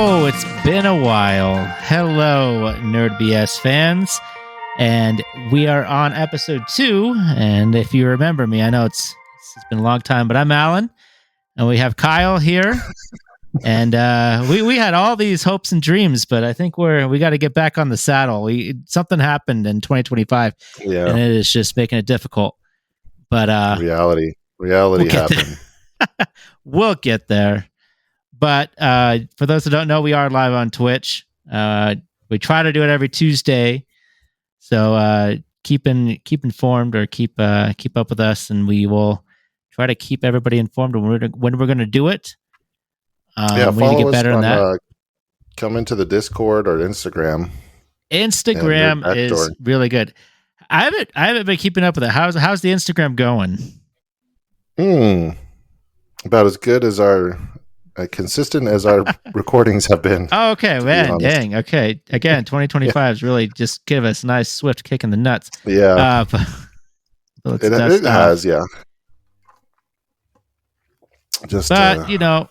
Oh, it's been a while. Hello, Nerd BS fans. And we are on episode 2. And if you remember me, I know it's been a long time, but I'm Alan. And we have Kyle here. And we had all these hopes and dreams, but I think we got to get back on the saddle. Something happened in 2025, and it is just making it difficult. But reality happened. We'll get there. But for those who don't know, we are live on Twitch. We try to do it every Tuesday, so keep informed or keep up with us, and we will try to keep everybody informed when we're going to do it. We need to get better on that. Come into the Discord or Instagram. Instagram is really good. I haven't been keeping up with it. How's the Instagram going? About as good as consistent as our recordings have been. Oh, okay, man. Dang. Okay. Again, 2025 is really just give us a nice swift kick in the nuts. Yeah. It has, yeah. But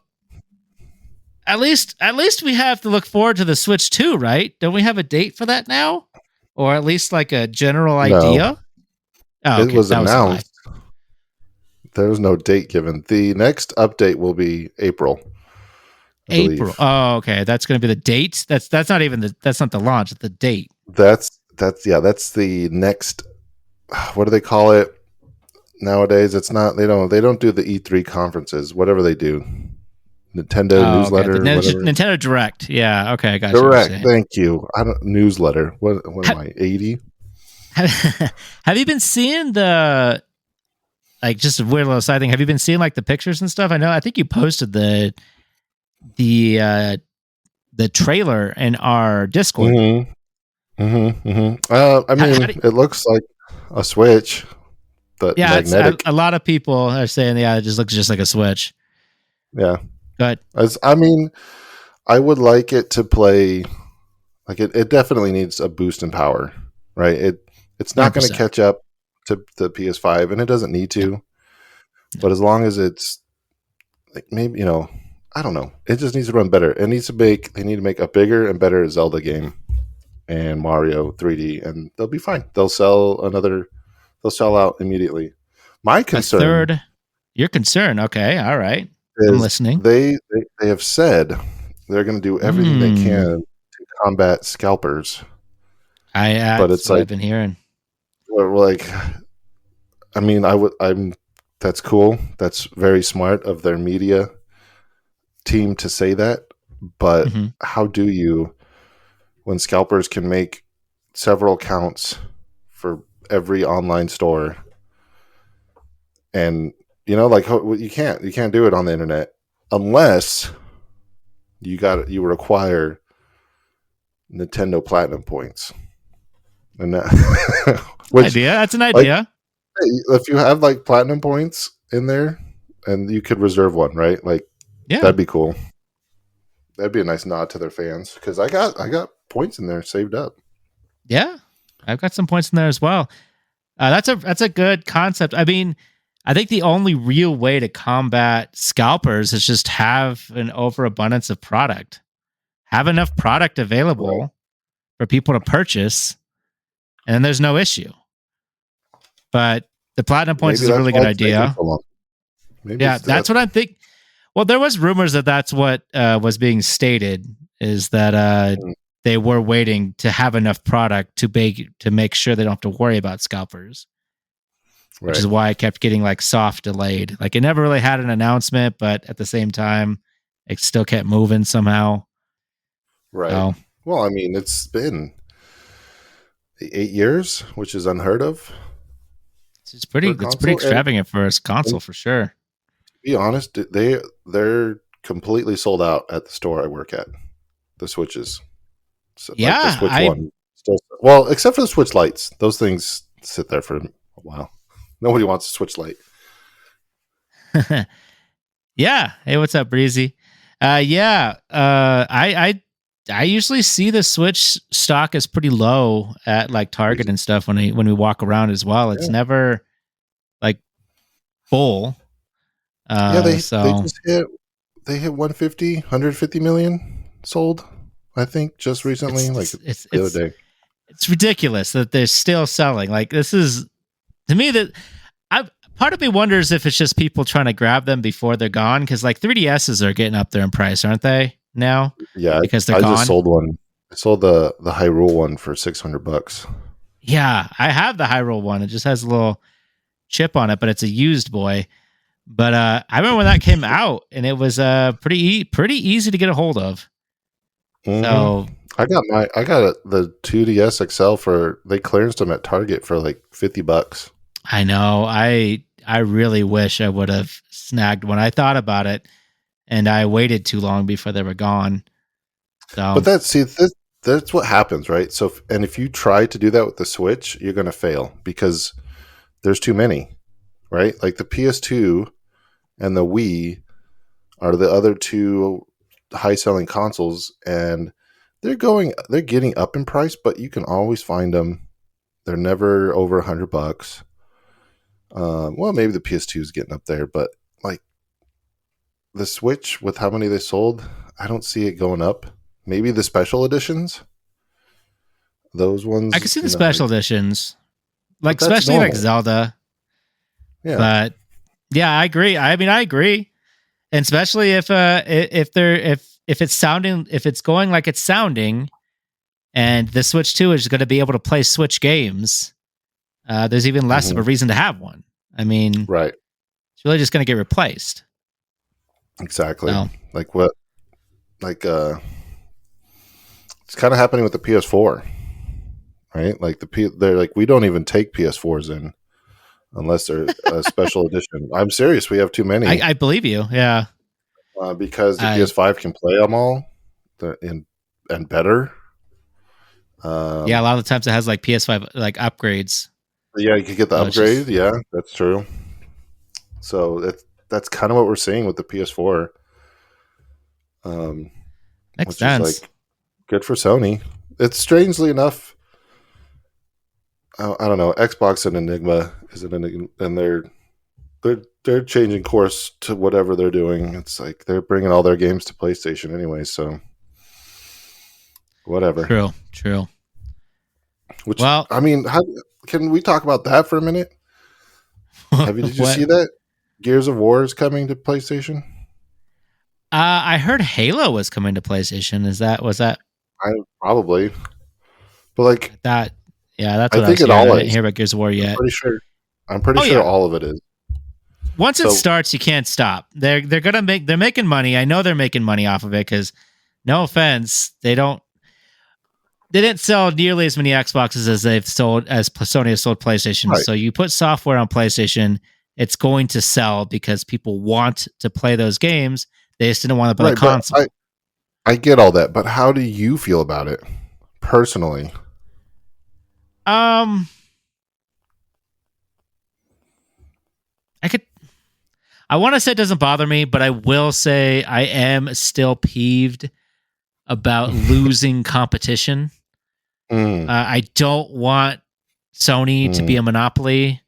at least we have to look forward to the Switch 2, right? Don't we have a date for that now? Or at least like a general idea? Oh, okay. It was announced. There was no date given. The next update will be April. April. Oh, okay. That's going to be the date. That's not the launch. It's the date. That's the next. What do they call it nowadays? It's not. They don't do the E3 conferences. Whatever they do, Nintendo newsletter. Okay. Nintendo Direct. Yeah. Okay. I got Direct. Thank you. Newsletter. What am I? 80. Have you been seeing the? Like, just a weird little side thing. Have you been seeing like the pictures and stuff? I think you posted the trailer in our Discord. It looks like a Switch, but magnetic. A lot of people are saying, it just looks just like a Switch. Yeah. But I would like it to play like it definitely needs a boost in power, right? It's not going to catch up to the PS5, and it doesn't need to. But as long as it's like maybe I don't know, it just needs to run better. They need to make a bigger and better Zelda game and Mario 3D, and they'll be fine. They'll sell out immediately. My concern, your concern, okay, all right, I'm listening. They have said they're going to do everything they can to combat scalpers. But it's like I've been hearing. Like, that's cool. That's very smart of their media team to say that. But how do you, when scalpers can make several accounts for every online store, and you can't do it on the internet unless you require Nintendo Platinum points. And that's an idea. If you have like platinum points in there, and you could reserve one, right? Like, that'd be cool. That'd be a nice nod to their fans, because I got points in there saved up. Yeah, I've got some points in there as well. That's a good concept. I mean, I think the only real way to combat scalpers is just have an overabundance of product, have enough product available for people to purchase. And then there's no issue. But the platinum points is a really good idea. That's what I'm thinking. Well, there was rumors that that's what was being stated, is that they were waiting to have enough product to make sure they don't have to worry about scalpers. Right. Which is why it kept getting like soft delayed. Like, it never really had an announcement, but at the same time, it still kept moving somehow. Right. So, well, I mean, it's been 8 years, which is unheard of. It's pretty extravagant for a console, for sure. To be honest, they're completely sold out at the store I work at. The Switches. So, yeah, like the Switch one. Well, except for the Switch Lights, those things sit there for a while. Nobody wants a Switch Lite. Yeah. Hey, what's up, Breezy? I usually see the Switch stock is pretty low at like Target and stuff when we walk around as well. It's never like full. They hit 150 million sold. I think just recently, it's the other day. It's ridiculous that they're still selling. Like, this is, to me, that part of me wonders if it's just people trying to grab them before they're gone, because like 3DSs are getting up there in price, aren't they now? Yeah, because they're I gone. just sold one. I sold the Hyrule one for $600. Yeah, I have the Hyrule one. It just has a little chip on it, but it's a used boy. But I remember when that came out, and it was pretty easy to get a hold of. Mm-hmm. So I got the 2DS XL they clearanced them at Target for like $50. I know. I really wish I would have snagged one. I thought about it, and I waited too long before they were gone. So, but that's what happens, right? So, if you try to do that with the Switch, you're going to fail because there's too many, right? Like the PS2 and the Wii are the other two high-selling consoles, and they're getting up in price, but you can always find them. They're never over $100. Well, maybe the PS2 is getting up there, but like the Switch, with how many they sold, I don't see it going up. Maybe the special editions, those ones. I could see the special editions, like especially normal. like Zelda. Yeah, but yeah, I agree. I mean, I agree, and especially if it's going like it's sounding, and the Switch 2 is going to be able to play Switch games. There's even less of a reason to have one. I mean, right? It's really just going to get replaced. Exactly. So. Like what? Like it's kind of happening with the PS4, right? Like they're like, we don't even take PS4s in unless they're a special edition. I'm serious. We have too many. I believe you. Yeah. Because the PS5 can play them all and better. Yeah, a lot of the times it has like PS5 like upgrades. Yeah, you could get the upgrade. Yeah, that's true. So that's kind of what we're seeing with the PS4. Makes sense. Is like good for Sony. It's strangely enough, I don't know. Xbox and Enigma and they're changing course to whatever they're doing. It's like they're bringing all their games to PlayStation anyway. So whatever. True. Well, I mean, can we talk about that for a minute? Did you see that Gears of War is coming to PlayStation? I heard Halo was coming to PlayStation. Was that? Probably, but like that. Yeah, that's what I think it all is. I didn't hear about Gears of War yet. I'm pretty sure all of it is. Once it starts, you can't stop. They're making money. I know they're making money off of it because, no offense, they didn't sell nearly as many Xboxes as Sony has sold PlayStation. Right. So you put software on PlayStation, it's going to sell because people want to play those games. They just didn't want to buy a console. I get all that, but how do you feel about it personally? I want to say it doesn't bother me, but I will say I am still peeved about losing competition. I don't want Sony to be a monopoly.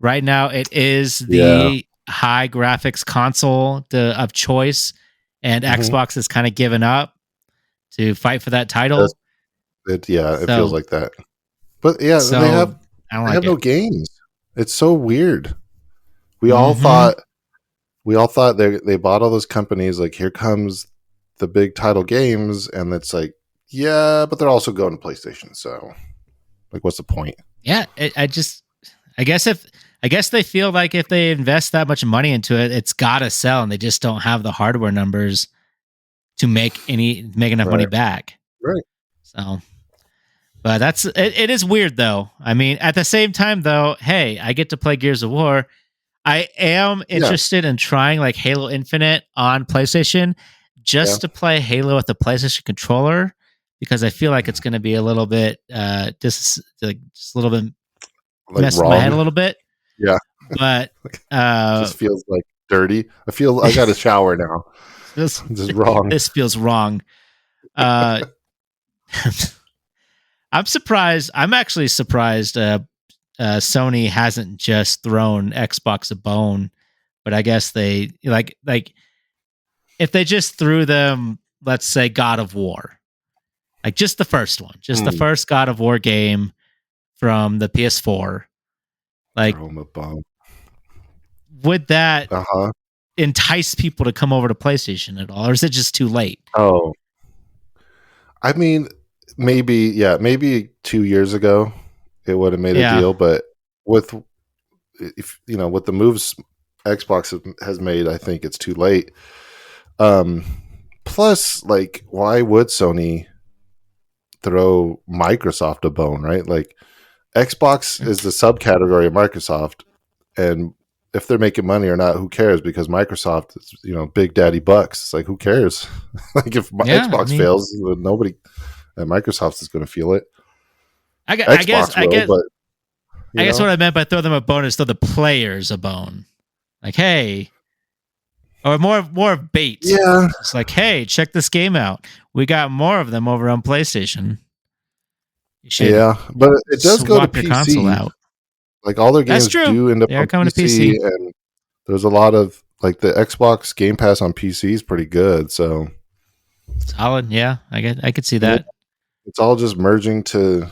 Right now, it is the high graphics console of choice, and Xbox has kind of given up to fight for that title. It feels like that. But yeah, they have no games. It's so weird. We all thought they bought all those companies. Like, here comes the big title games, and it's like, yeah, but they're also going to PlayStation. So, like, what's the point? Yeah, I guess they feel like if they invest that much money into it, it's got to sell, and they just don't have the hardware numbers to make enough money back. Right. So, but it is weird though. I mean, at the same time though, hey, I get to play Gears of War. I am interested in trying like Halo Infinite on PlayStation just to play Halo with the PlayStation controller, because I feel like it's going to be a little bit just a little bit mess with my head a little bit. Yeah. But just feels like dirty. I got a shower now. This is wrong. This feels wrong. I'm surprised. I'm actually surprised Sony hasn't just thrown Xbox a bone, but I guess they like if they just threw them let's say, God of War, like just the first one, just the first God of War game from the PS4, like, would that entice people to come over to PlayStation at all, or is it just too late? Oh, I mean, maybe 2 years ago it would have made a deal, but with with the moves Xbox has made, I think it's too late. Plus, like, why would Sony throw Microsoft a bone, right? Like, Xbox is the subcategory of Microsoft, and if they're making money or not, who cares? Because Microsoft is, big daddy bucks. It's like, who cares? Like, if Xbox fails, nobody at Microsoft is going to feel it. I guess what I meant by throw them a bone is throw the players a bone. Like, hey, or more bait. Yeah, it's like, hey, check this game out. We got more of them over on PlayStation. Yeah, but it does go to PC. Console out. Like, all their games do end up on coming PC, and there's a lot of, like, the Xbox Game Pass on PC is pretty good. So solid, yeah. I could see that. It's all just merging to.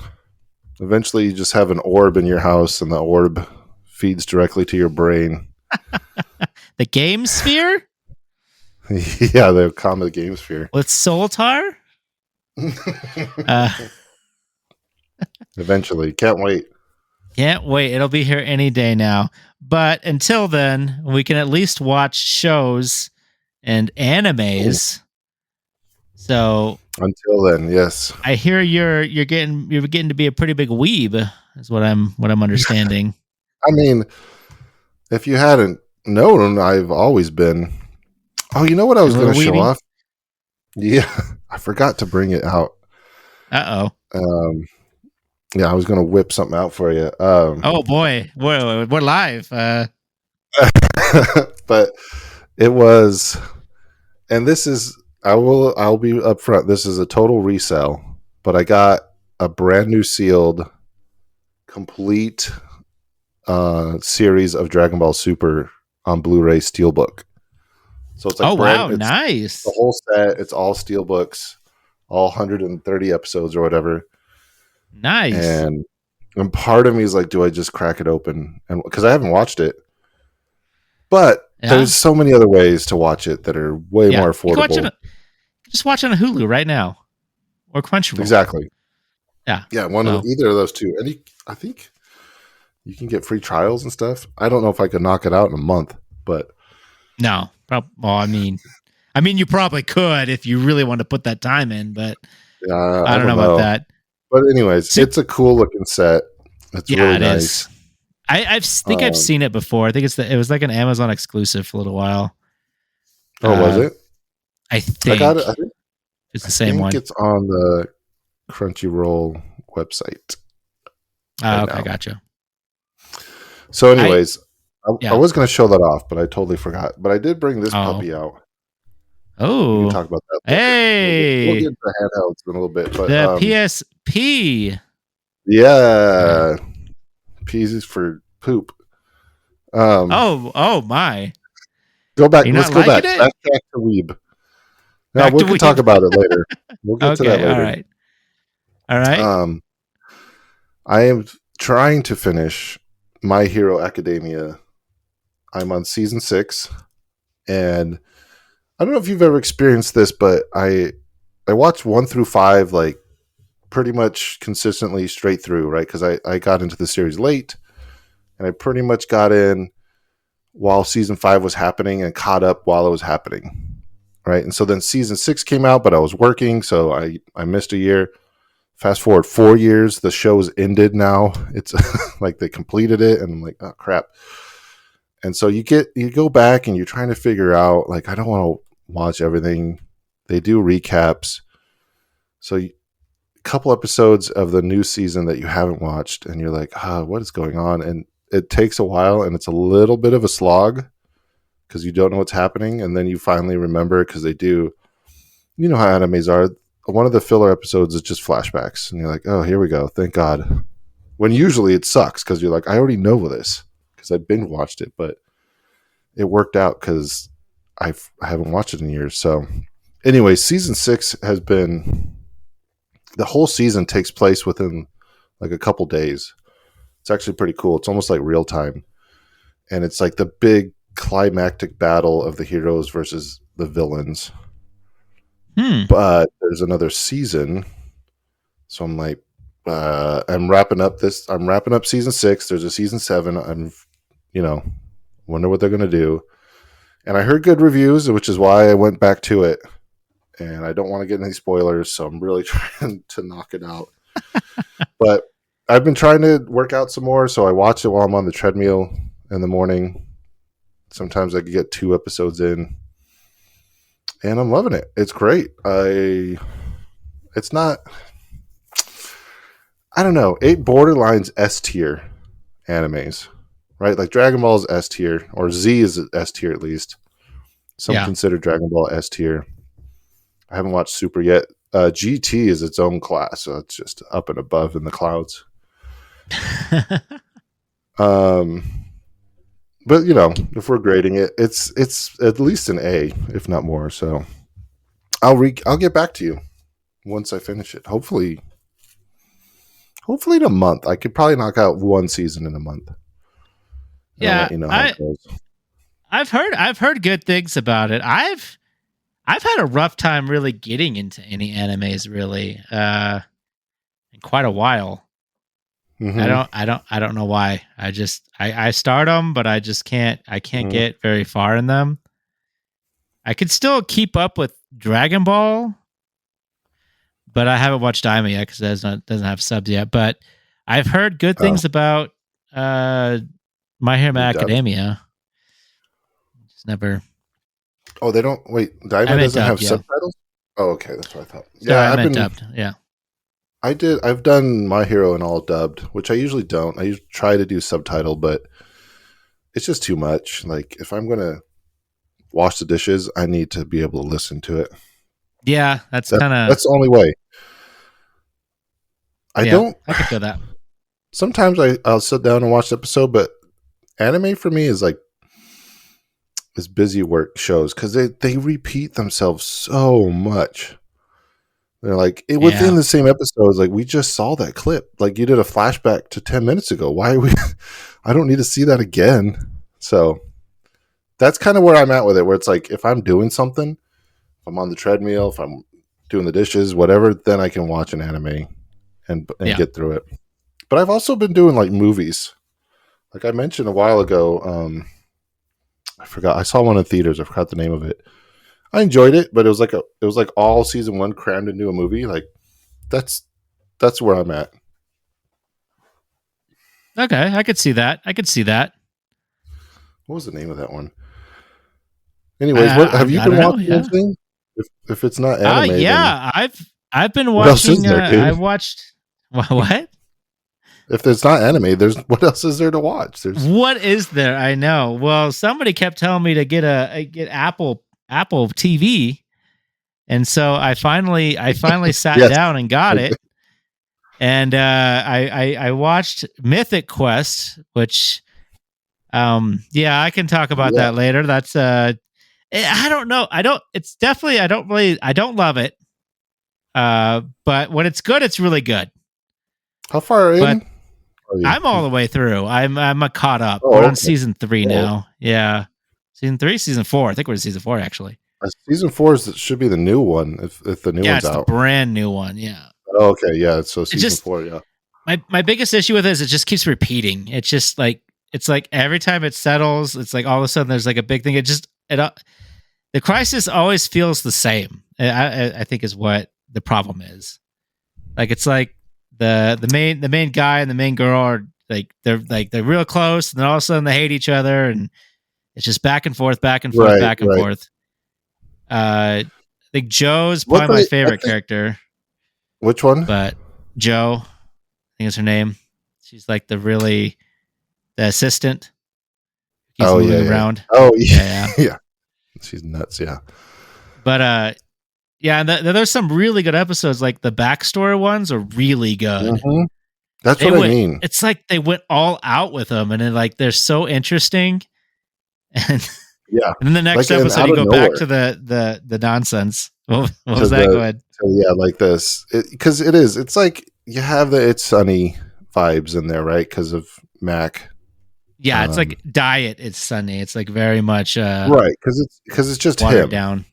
Eventually, you just have an orb in your house, and the orb feeds directly to your brain. The Game Sphere? Yeah, the Comet Game Sphere. With Soltar? Eventually. Can't wait. Can't wait. It'll be here any day now. But until then, we can at least watch shows and animes. So until then, yes. I hear you're getting to be a pretty big weeb, is what I'm understanding. I mean, if you hadn't known, I've always been. Oh, you know what I was going to show off? Yeah, I forgot to bring it out. Yeah, I was going to whip something out for you. Oh boy, we're live. But it was, and this is. I'll be upfront. This is a total resell, but I got a brand new sealed, complete series of Dragon Ball Super on Blu-ray Steelbook. So it's like, nice. The whole set. It's all Steelbooks, all 130 episodes or whatever. Nice. And part of me is like, do I just crack it open? And because I haven't watched it, but there's so many other ways to watch it that are way more affordable. Just watch on Hulu right now, or Crunchyroll. Exactly. Yeah. Yeah. Either of those two, and I think you can get free trials and stuff. I don't know if I could knock it out in a month, but no. Well, I mean, you probably could if you really want to put that time in, but I don't know about that. But anyways, it's a cool looking set. It's really nice. I think I've seen it before. I think it was like an Amazon exclusive for a little while. Oh, was it? I think I think it's the same one. It's on the Crunchyroll website. Okay, gotcha. So, anyways, I was going to show that off, but I totally forgot. But I did bring this puppy out. Oh, we can talk about that. Hey, we'll get into handhelds in a little bit. But the PSP. Yeah, P's is for poop. Oh my! Go back. Let's go back. Back to Weeb. No, we can talk about it later. We'll get to that later. All right. I am trying to finish My Hero Academia. I'm on season 6, and I don't know if you've ever experienced this, but I watched 1 through 5 like pretty much consistently straight through, right? Because I got into the series late, and I pretty much got in while season 5 was happening and caught up while it was happening. Right. And so then season 6 came out, but I was working, so I missed a year. Fast forward 4 years, the show's ended now. It's like they completed it, and I'm like, oh crap. And so you go back and you're trying to figure out, like, I don't want to watch everything. They do recaps. So a couple episodes of the new season that you haven't watched, and you're like, what is going on? And it takes a while, and it's a little bit of a slog, because you don't know what's happening, and then you finally remember, because they do, you know how animes are. One of the filler episodes is just flashbacks, and you're like, oh, here we go, thank God. When usually it sucks, because you're like, I already know this, because I binge watched it, but it worked out because I haven't watched it in years. So Anyway, season 6 has been, the whole season takes place within like a couple days. It's actually pretty cool. It's almost like real time. And it's like the big climactic battle of the heroes versus the villains. But there's another season. So I'm like, I'm wrapping up season 6. There's a season 7. I'm, wonder what they're going to do. And I heard good reviews, which is why I went back to it. And I don't want to get any spoilers, so I'm really trying to knock it out. But I've been trying to work out some more, so I watch it while I'm on the treadmill in the morning. Sometimes I can get 2 episodes in. And I'm loving it. It's great. It's not, I don't know, 8 borderlines S tier animes, right? Like Dragon Ball is S tier, or Z is S tier at least. Some consider Dragon Ball S tier. I haven't watched Super yet. GT is its own class, so it's just up and above in the clouds. But if we're grading it, it's at least an A, if not more. So I'll get back to you once I finish it. Hopefully in a month. I could probably knock out 1 season in a month. Yeah, how it goes. I've heard good things about it. I've had a rough time really getting into any animes really in quite a while. Mm-hmm. I don't know why. I start them, but I just can't get very far in them. I could still keep up with Dragon Ball, but I haven't watched Daima yet because it doesn't have subs yet. But I've heard good things about My Hero Academia. Just never. Oh, they don't. Wait, Daima doesn't have subtitles? Oh, okay. That's what I thought. Yeah, I've been dubbed. Yeah. I've done My Hero in all dubbed, which I usually don't. I usually try to do subtitle, but it's just too much. Like, if I'm going to wash the dishes, I need to be able to listen to it. Yeah, that's the only way. I can feel that. Sometimes I'll sit down and watch the episode, but anime for me is like this busy work shows because they repeat themselves so much. They're like within the same episodes. Like, we just saw that clip. Like, you did a flashback to 10 minutes ago. Why are we? I don't need to see that again. So that's kind of where I'm at with it. Where it's like, if I'm doing something, if I'm on the treadmill, if I'm doing the dishes, whatever, then I can watch an anime and get through it. But I've also been doing like movies. Like I mentioned a while ago, I forgot. I saw one in theaters. I forgot the name of it. I enjoyed it, but it was like all season 1 crammed into a movie. Like that's where I'm at. Okay, I could see that. What was the name of that one? Anyways, what have you been watching? Anything? If it's not anime, I've been watching. I watched what? If there's not anime, what else is there to watch? What is there? I know. Well, somebody kept telling me to get Apple TV, and so I finally sat down and got it. And I watched Mythic Quest, which I can talk about that later. That's I don't know. I don't love it. But when it's good, it's really good. How far in? I'm all the way through. I'm caught up. We're on season 3 now. Yeah. Season 3, season 4. I think we're in season 4 actually. Season 4 should be the new one if the new one's out. Yeah, it's the brand new one. Yeah. Oh, okay. Yeah. So season 4. Yeah. My biggest issue with it is it just keeps repeating. It's just like every time it settles, it's like all of a sudden there's like a big thing. The crisis always feels the same. I think is what the problem is. Like, it's like the main guy and the main girl are they're real close, and then all of a sudden they hate each other, and it's just back and forth. I think Joe's probably my favorite character. Which one? But Joe, I think is her name. She's like the assistant. Keeps moving around. Oh yeah. Yeah. She's nuts. Yeah. But there's some really good episodes. Like the backstory ones are really good. Mm-hmm. That's what I mean. It's like they went all out with them, and then like they're so interesting. And Yeah. And then the next Like, episode, out you of go back nowhere to the nonsense. What to was that? Go the ahead. yeah, like this. Because it's like you have the It's Sunny vibes in there, right? Because of Mac. Yeah, it's like Diet. It's Sunny. It's like very much right, because it's just watered him. down.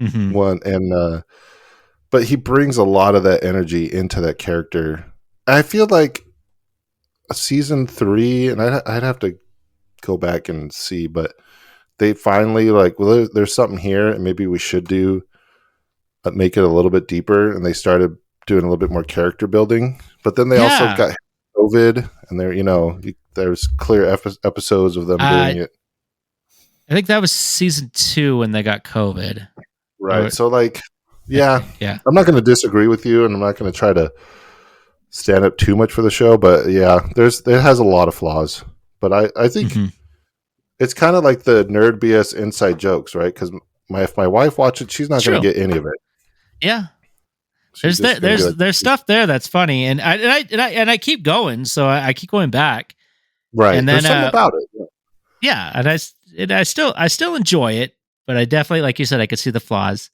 Mm-hmm. One and but he brings a lot of that energy into that character. I feel like season 3, and I'd have to go back and see, but they finally like, well, there's something here, and maybe we should do make it a little bit deeper, and they started doing a little bit more character building. But then they also got COVID, and there's clear episodes of them doing it. I think that was season 2 when they got COVID. Right. So like, yeah, yeah. I'm not going to disagree with you, and I'm not going to try to stand up too much for the show, but yeah, it has a lot of flaws. But I think it's kind of like the nerd BS inside jokes, right? Because if my wife watches it, she's not going to get any of it. Yeah. There's stuff there that's funny, and I keep going, so I keep going back. Right. And then there's something about it. Yeah, and I still enjoy it, but I definitely, like you said, I could see the flaws.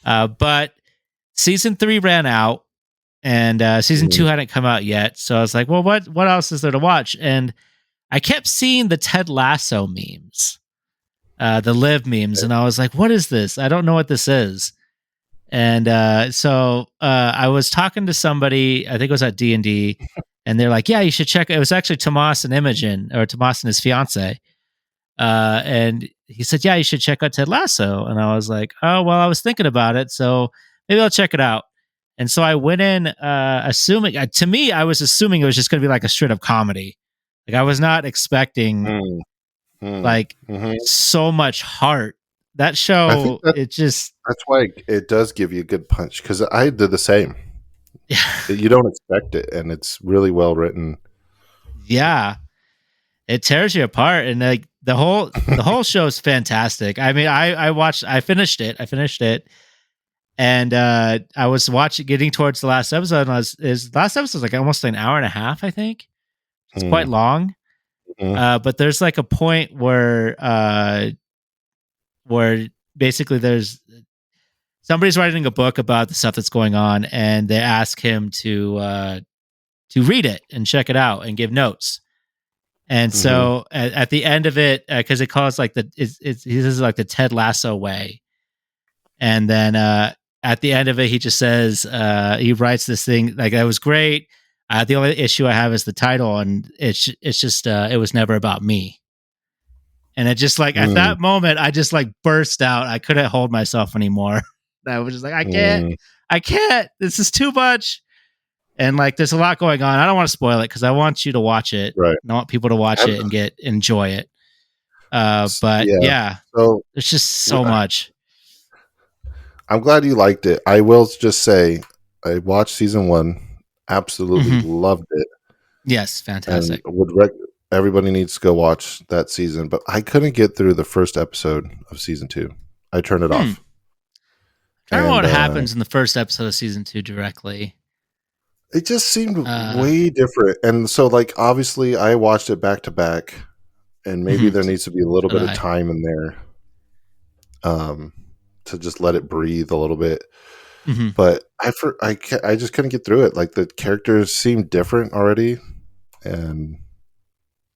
But season 3 ran out, and season 2 hadn't come out yet, so I was like, well, what else is there to watch? And I kept seeing the Ted Lasso memes, the live memes, and I was like, what is this? I don't know what this is. And so I was talking to somebody, I think it was at D&D, and they're like, yeah, you should check it. It was actually Tomas and Imogen, or Tomas and his fiance. And he said, yeah, you should check out Ted Lasso. And I was like, oh, well, I was thinking about it, so maybe I'll check it out. And so I went in assuming, to me, I was assuming it was just going to be like a straight up comedy. Like I was not expecting so much heart. That show, that's why it does give you a good punch, because I did the same. You don't expect it, and it's really well written. Yeah, it tears you apart, and like the whole show is fantastic. I mean, I finished it, and I was getting towards the last episode, and the last episode was like almost an hour and a half, I think. It's quite long, but there's like a point where basically there's somebody's writing a book about the stuff that's going on, and they ask him to read it and check it out and give notes. And so at the end of it, because it calls like this is like the Ted Lasso way, and then at the end of it, he just says he writes this thing like, that was great. The only issue I have is the title, and it's just it was never about me. And it just like at that moment, I just like burst out. I couldn't hold myself anymore. I was just like, I can't. This is too much. And like, there's a lot going on. I don't want to spoil it because I want you to watch it. Right. I want people to watch it and enjoy it. But yeah, so there's just so much. I'm glad you liked it. I will just say, I watched season 1, absolutely loved it. Yes, fantastic. And everybody needs to go watch that season, but I couldn't get through the first episode of season 2. I turned it off. I don't know what happens in the first episode of season 2 directly. It just seemed way different. And so, like, obviously, I watched it back to back, and maybe there needs to be a little bit of time in there to just let it breathe a little bit. But I just couldn't get through it. Like, the characters seemed different already, and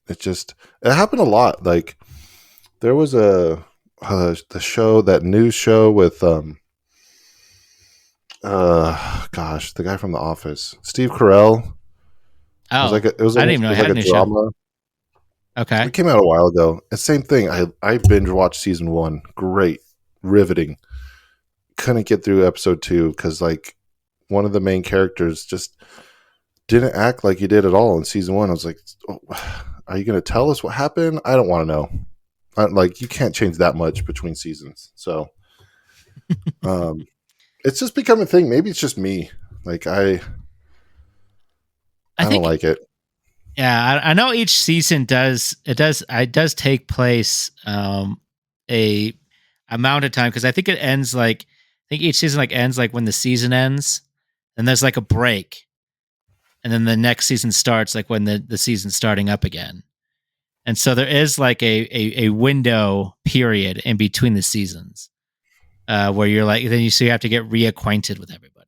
it happened a lot. Like, there was the show, that news show with the guy from The Office, Steve Carell. Oh, I didn't even know it had a drama. Okay, it came out a while ago. And same thing. I binge watched season 1. Great, riveting. Couldn't get through episode 2 because like one of the main characters just didn't act like he did at all in season 1. I was like, oh, are you going to tell us what happened? I don't want to know. Like, you can't change that much between seasons. So, it's just become a thing. Maybe it's just me. Like, I don't like it. Yeah, I know each season does take place a amount of time, because I think it ends like, I think each season like ends like when the season ends, and there's like a break, and then the next season starts like when the season's starting up again. And so there is like a window period in between the seasons where you're like, then you have to get reacquainted with everybody.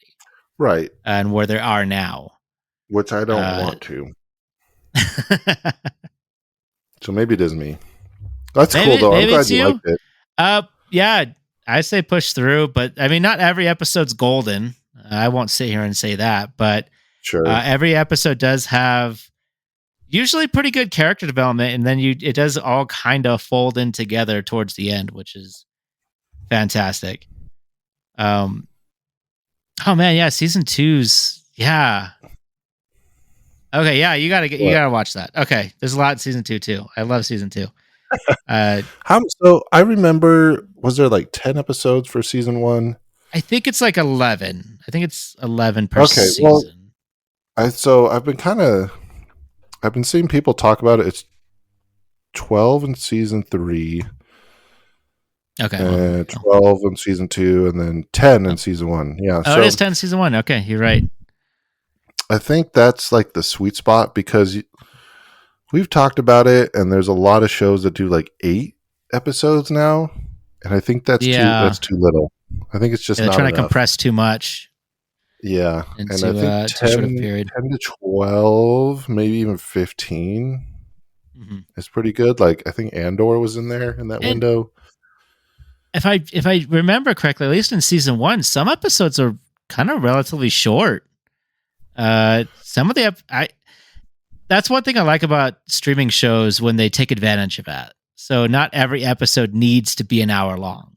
Right. And where they are now. Which I don't want to. So maybe it is me. That's cool though. I'm glad you liked it. Yeah, I say push through, but I mean, not every episode's golden. I won't sit here and say that, but sure, every episode does have usually pretty good character development, and then it does all kind of fold in together towards the end, which is fantastic. Oh man, yeah, season 2's okay, yeah, you gotta watch that. Okay, there's a lot in season 2 too. I love season 2. So I remember, was there like 10 episodes for season 1? I think it's like 11. I think it's 11 per season. Well, I've been seeing people talk about it. It's 12 in season 3. Okay. 12 in season 2, and then 10 in season 1. Yeah. Oh, it is 10 in season 1. Okay, you're right. I think that's like the sweet spot because we've talked about it, and there's a lot of shows that do like 8 episodes now, and I think that's too little. I think it's just they're not trying enough. To compress too much. Yeah, and I think 10 to 12, maybe even 15 is pretty good. Like I think Andor was in there in that window. If I remember correctly, at least in season 1, some episodes are kind of relatively short. Some of that's one thing I like about streaming shows when they take advantage of that. So not every episode needs to be an hour long.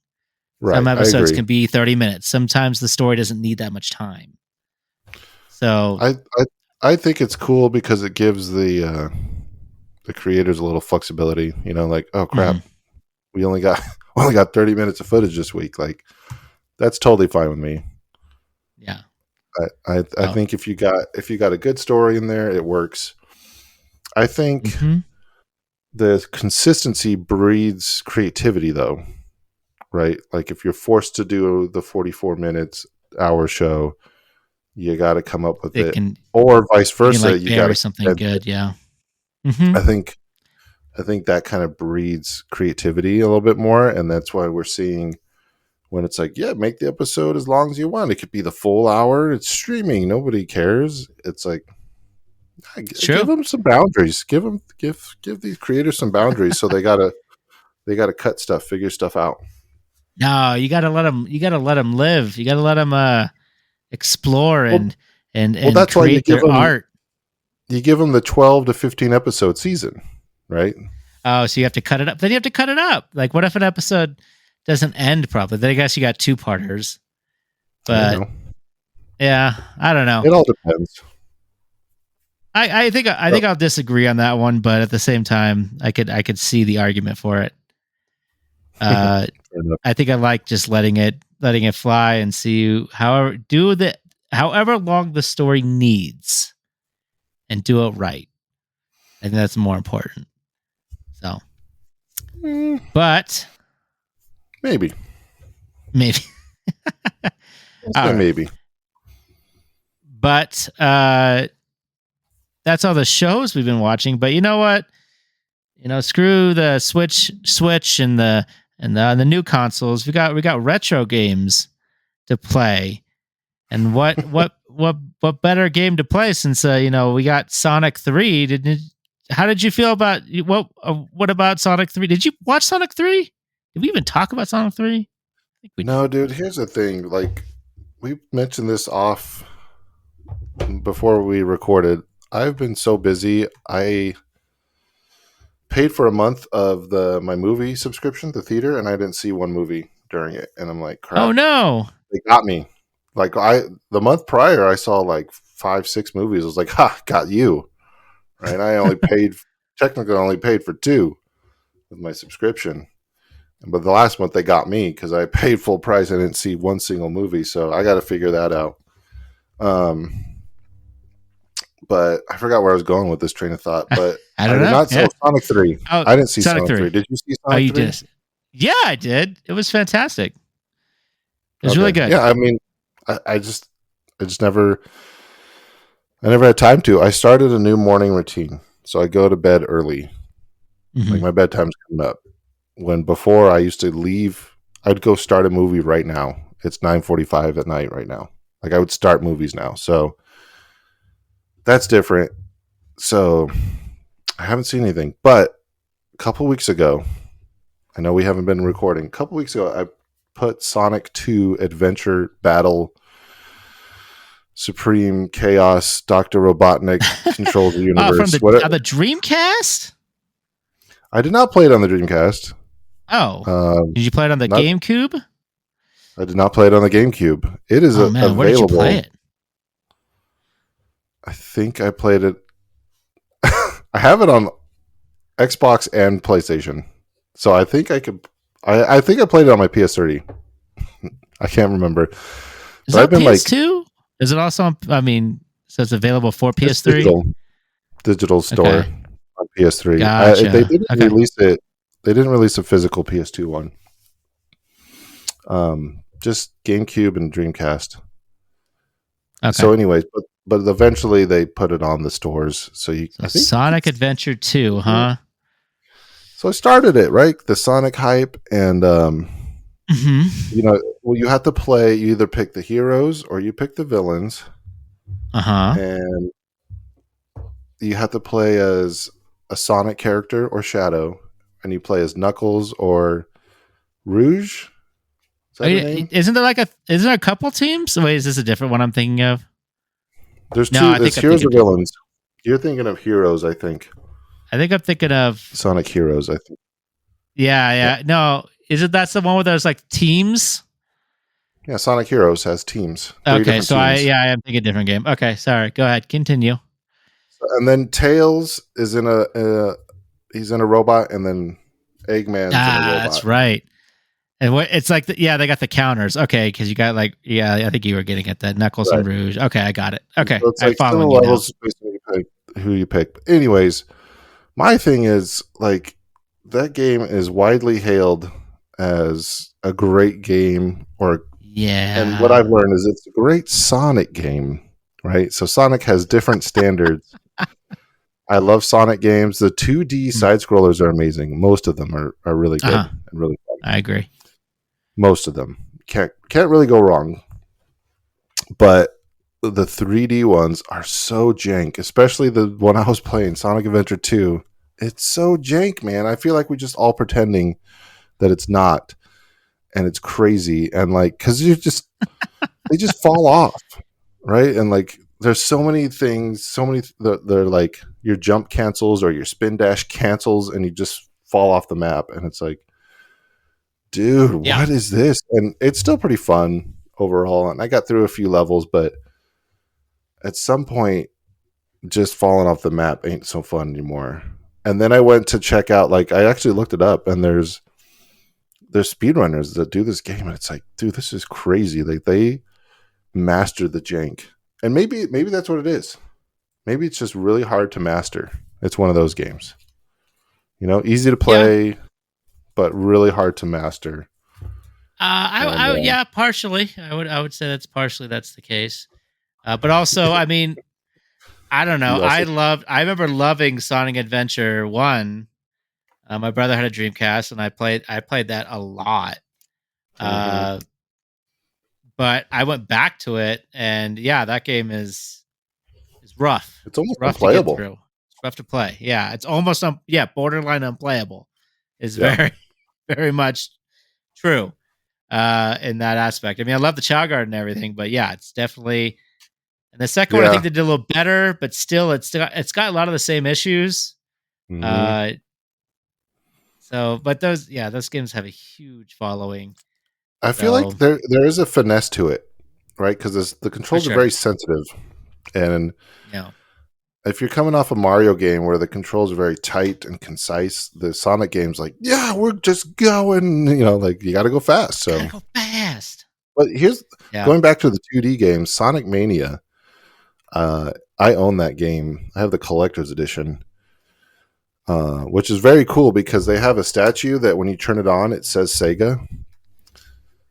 Right, some episodes can be 30 minutes. Sometimes the story doesn't need that much time. So I think it's cool because it gives the creators a little flexibility. You know, like, oh crap, we only got 30 minutes of footage this week. Like, that's totally fine with me. Yeah. I think if you got a good story in there, it works. I think the consistency breeds creativity, though, right? Like if you're forced to do the 44 minutes hour show, you got to come up with it, or vice versa. You got to something good, yeah. I think that kind of breeds creativity a little bit more, and that's why we're seeing. When it's like, yeah, make the episode as long as you want. It could be the full hour. It's streaming. Nobody cares. It's like, give them some boundaries. Give these creators some boundaries. So they gotta cut stuff, figure stuff out. No, you gotta let them. You gotta let them live. You gotta let them explore and that's create why you give their art. You give them the 12 to 15 episode season, right? Oh, so you have to cut it up. Then you have to cut it up. Like, what if an episode doesn't end properly? Then I guess you got 2-parters. But I don't know. It all depends. I think I'll disagree on that one, but at the same time, I could see the argument for it. I think I like just letting it fly and see however long the story needs, and do it right. I think that's more important. So, but maybe. Maybe. But that's all the shows we've been watching. But you know what? Screw the Switch and the new consoles. We got retro games to play. And what better game to play since we got Sonic 3? How did you feel about what about Sonic 3? Did you watch Sonic 3? Did we even talk about Sonic 3? No, dude, here's the thing. Like, we mentioned this off before we recorded. I've been so busy. I paid for a month of my movie subscription, the theater, and I didn't see one movie during it. And I'm like, crap. Oh, no. They got me. Like, the month prior, I saw like 5-6 movies. I was like, ha, got you. Right? I only technically paid for 2 with my subscription. But the last month they got me because I paid full price. I didn't see one single movie, so I got to figure that out. But I forgot where I was going with this train of thought. But I did not see Sonic 3. Oh, I didn't see Sonic 3. Did you see Sonic 3? You did? Yeah, I did. It was fantastic. It was really good. Yeah, I mean, I never had time to. I started a new morning routine, so I go to bed early. Like my bedtime's coming up. When before I used to leave, I'd go start a movie right now. It's 9:45 at night right now. Like I would start movies now. So that's different. So I haven't seen anything. But a couple weeks ago, I know we haven't been recording. A couple weeks ago, I put Sonic 2 Adventure Battle Supreme Chaos Dr. Robotnik Controls the Universe. From the Dreamcast? I did not play it on the Dreamcast. Oh. Did you play it on the GameCube? I did not play it on the GameCube. It is available. Where did you play it? I think I played it. I have it on Xbox and PlayStation. So I think I could. I think I played it on my PS30. I can't remember. Is that PS2? Is it also on, so it's available for PS3? Digital store on PS3. Gotcha. They didn't release it. They didn't release a physical PS2 one. Just GameCube and Dreamcast. Okay. So anyways, but eventually they put it on the stores. So Sonic Adventure 2, huh? So I started it, right? The Sonic hype, and you have to play. You either pick the heroes or you pick the villains. And you have to play as a Sonic character or Shadow, and you play as Knuckles or Rouge. Isn't there a couple teams? Wait, is this a different one I'm thinking of? There's two. There's heroes or villains. You're thinking of heroes, I think. I think I'm thinking of Sonic Heroes, I think. Yeah. No, that's the one where there's like teams? Yeah, Sonic Heroes has teams. Okay, so I am thinking a different game. Okay, sorry. Go ahead. Continue. And then Tails is in he's in a robot, and then Eggman's in a robot. That's right. And it's like, they got the counters. Okay, because you got I think you were getting at that Knuckles and Rouge. Okay, I got it. Okay, so it's like some levels based on who you pick. But anyways, my thing is like that game is widely hailed as a great game, and what I've learned is it's a great Sonic game, right? So Sonic has different standards. I love Sonic games. The 2D side scrollers are amazing. Most of them are really good and really fun. I agree. Most of them can't really go wrong, but the 3D ones are so jank, especially the one I was playing, Sonic Adventure 2. It's so jank, man. I feel like we're just all pretending that it's not, and it's crazy, and like because they just fall off, right? And like there's so many things, they're like your jump cancels or your spin dash cancels, and you just fall off the map, and it's like, dude, what is this? And it's still pretty fun overall, and I got through a few levels, but at some point just falling off the map ain't so fun anymore. And then I went to check out, like I actually looked it up, and there's speedrunners that do this game, and it's like, dude, this is crazy. Like they mastered the jank. And maybe that's what it is. Maybe it's just really hard to master. It's one of those games. Easy to play, but really hard to master. Partially. I would say that's the case. But also, I don't know. I remember loving Sonic Adventure 1. My brother had a Dreamcast, and I played that a lot. But I went back to it, and that game is rough. It's almost rough unplayable. To get through. It's rough to play. Yeah, it's almost borderline unplayable. Is very, very much true in that aspect. I love the Chow Garden and everything, but it's definitely. And the second one, I think they did a little better, but still, it's got a lot of the same issues. But those games have a huge following. I feel like there is a finesse to it, right? Because the controls are very sensitive, and if you're coming off a Mario game where the controls are very tight and concise, the Sonic game's like, we're just going, like you got to go fast. So gotta go fast. But here's going back to the 2D games, Sonic Mania. I own that game. I have the collector's edition, which is very cool because they have a statue that when you turn it on, it says Sega.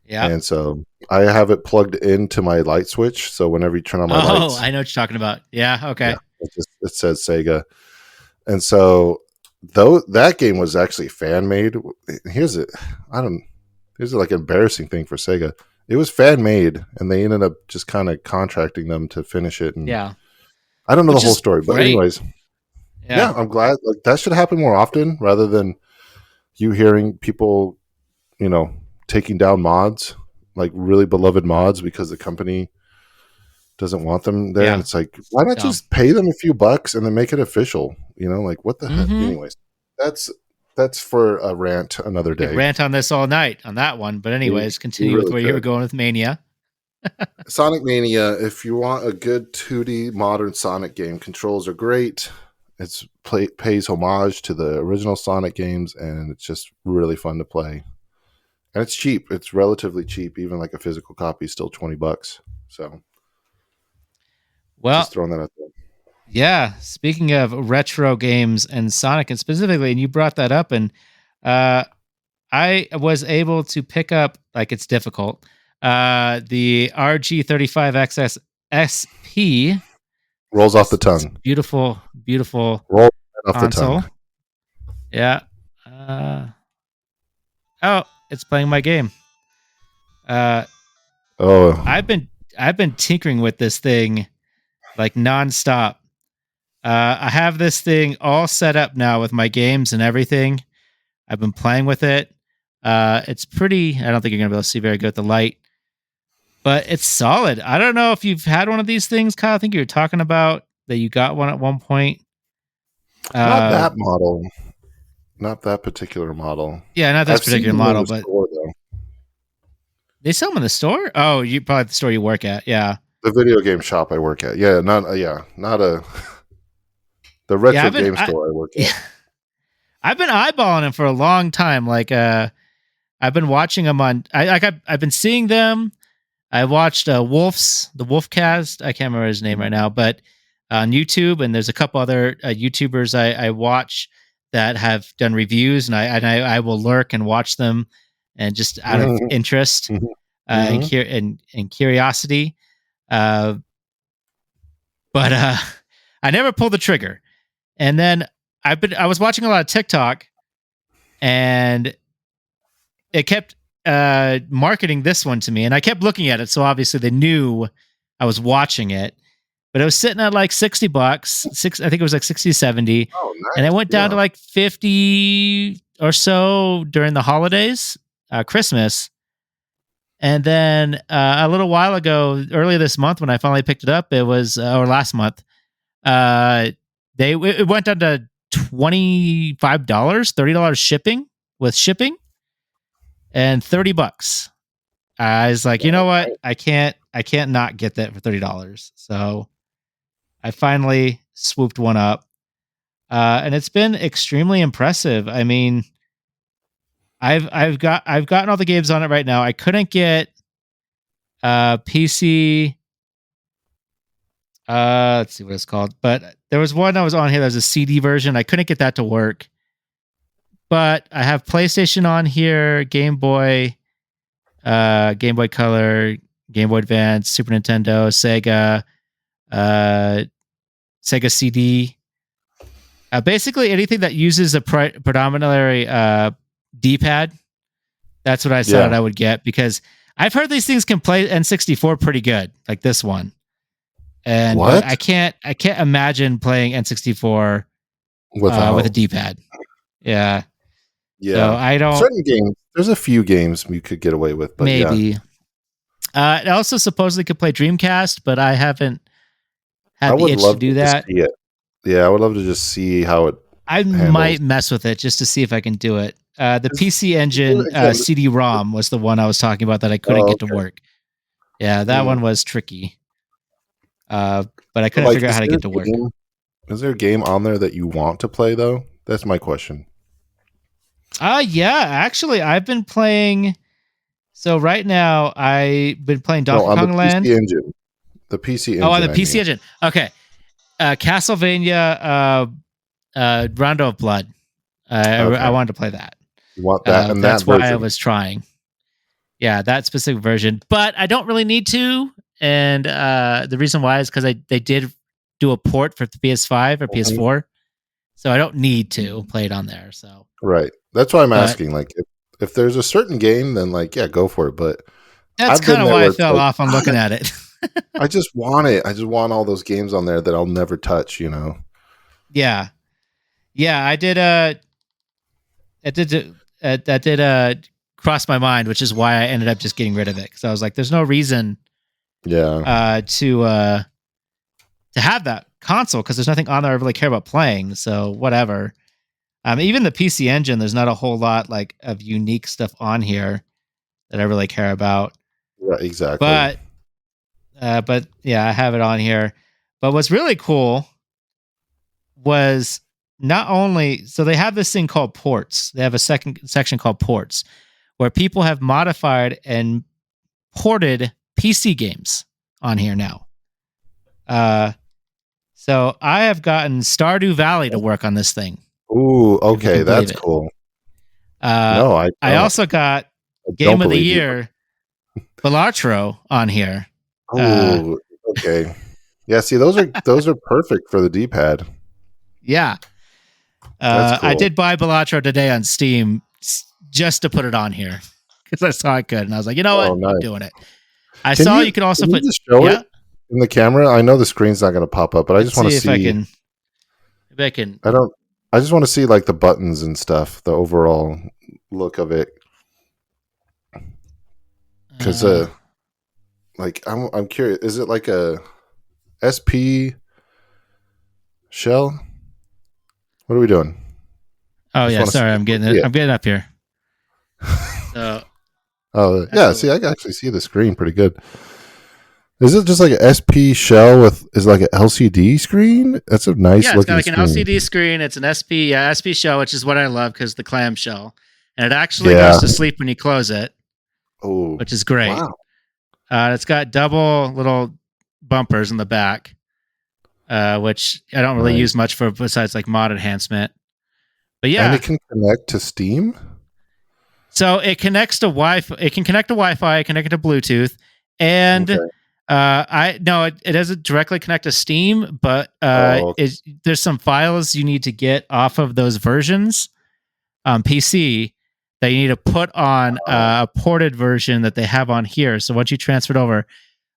Yeah. And so I have it plugged into my light switch. So whenever you turn on my lights. I know what you're talking about. Yeah. Okay. Yeah, it says Sega. And so though that game was actually fan made. Here's like an embarrassing thing for Sega. It was fan made, and they ended up just kind of contracting them to finish it. And Yeah, I don't know which the whole is story, but great. anyways, yeah, I'm glad. Like that should happen more often, rather than you hearing people, taking down mods, like really beloved mods, because the company doesn't want them there. Yeah. And it's like, why not just pay them a few bucks and then make it official? Like what the heck? Anyways, that's for a rant another day. Rant on this all night on that one. But anyways, continue with where you were going with Mania. Sonic Mania, if you want a good 2D modern Sonic game, controls are great. It's pays homage to the original Sonic games, and it's just really fun to play. And it's cheap. It's relatively cheap. Even like a physical copy is still $20. So, well, just throwing that out there. Yeah. Speaking of retro games and Sonic, and specifically, and you brought that up, and I was able to pick up, like, it's difficult, the RG35XS SP. Rolls off the tongue. Beautiful, beautiful Roll off console. The tongue. Yeah. It's playing my game. I've been tinkering with this thing like nonstop. I have this thing all set up now with my games and everything. I've been playing with it. It's pretty. I don't think you're gonna be able to see very good with the light, but it's solid. I don't know if you've had one of these things, Kyle. I think you were talking about that you got one at one point. Not that model. Not that particular model. Yeah, not this particular model, but store, they sell them in the store. Oh, you probably the store you work at. Yeah, the video game shop I work at. Yeah, not a the retro game store I work at. Yeah. I've been eyeballing them for a long time. Like, I've been watching them on. I've been seeing them. I watched the Wolfcast. I can't remember his name right now, but on YouTube, and there's a couple other YouTubers I watch that have done reviews, and I will lurk and watch them, and just out of interest and curiosity. But I never pulled the trigger. And then I was watching a lot of TikTok, and it kept marketing this one to me, and I kept looking at it. So obviously they knew I was watching it, but it was sitting at like $60. I think it was like 60, 70. Oh, nice. And it went down to like 50 or so during the holidays, Christmas. And then a little while ago, earlier this month, when I finally picked it up, it was, or last month, it went down to $25, $30 shipping with shipping, and $30. I was like, you know what? I can't not get that for $30. So I finally swooped one up. And it's been extremely impressive. I mean, I've gotten all the games on it right now. I couldn't get PC. Let's see what it's called. But there was one I was on here. There's a CD version. I couldn't get that to work. But I have PlayStation on here, Game Boy Color, Game Boy Advance, Super Nintendo, Sega CD. Basically anything that uses a predominantly D-pad. That's what I thought I would get, because I've heard these things can play N64 pretty good, like this one. And I can't imagine playing N64 with a D-pad. Yeah. Yeah. So I don't. Certain games, there's a few games you could get away with, but maybe. Yeah. It also supposedly could play Dreamcast, but I haven't had the itch to do that. See it. Yeah, I would love to just see how it. I might mess with it just to see if I can do it. The PC Engine CD-ROM was the one I was talking about that I couldn't get to work. Yeah, that one was tricky. But I couldn't figure out how to get to work. Is there a game on there that you want to play, though? That's my question. Yeah, actually, I've been playing. So right now, I've been playing Donkey Kong Land. PC Engine. The PC Engine. Oh, on the PC Engine. Okay. Castlevania Rondo of Blood. I wanted to play that. You want that and that's that version. Why I was trying. Yeah, that specific version. But I don't really need to. And the reason why is because they did do a port for the PS5 or PS4. so I don't need to play it on there. So Right. That's why I'm asking. Like, if there's a certain game, then like, yeah, go for it. But that's kind of why I fell off on looking at it. I just want it. I just want all those games on there that I'll never touch. Yeah, I did. That did cross my mind, which is why I ended up just getting rid of it because I was like, "There's no reason." Yeah. To have that console because there's nothing on there I really care about playing. So whatever. Even the PC Engine, there's not a whole lot like of unique stuff on here that I really care about. Right, exactly. But yeah, I have it on here. But what's really cool was not only so they have this thing called ports. They have a second section called ports where people have modified and ported PC games on here now. So I have gotten Stardew Valley to work on this thing. Ooh, okay, that's cool. No, I also got Game of the Year Balatro on here. Oh, okay. Yeah, see, those are perfect for the D-pad. Yeah. Cool. I did buy Balatro today on Steam just to put it on here because I saw it good, and I was like, you know what, nice. I'm doing it. I saw you could also put it in the camera. I know the screen's not going to pop up, but I just want to see. If I can. I just want to see like the buttons and stuff, the overall look of it. Because, like, I'm curious. Is it like a SP shell? What are we doing? Oh yeah, sorry, I'm getting it. I'm getting up here. So. Oh yeah, see, I can actually see the screen pretty good. Is it just like an SP shell is like an LCD screen? That's a nice looking screen. Yeah, it's got like an LCD screen. It's an SP shell, which is what I love because the clamshell, and it actually goes to sleep when you close it. Oh, which is great. Wow. It's got double little bumpers in the back, which I don't really use much for besides like mod enhancement. But yeah, and it can connect to Steam. So it connects to Wi-Fi. It can connect to Wi-Fi. Connect it to Bluetooth, and it doesn't directly connect to Steam, but there's some files you need to get off of those versions on PC that you need to put on a ported version that they have on here. So once you transfer it over,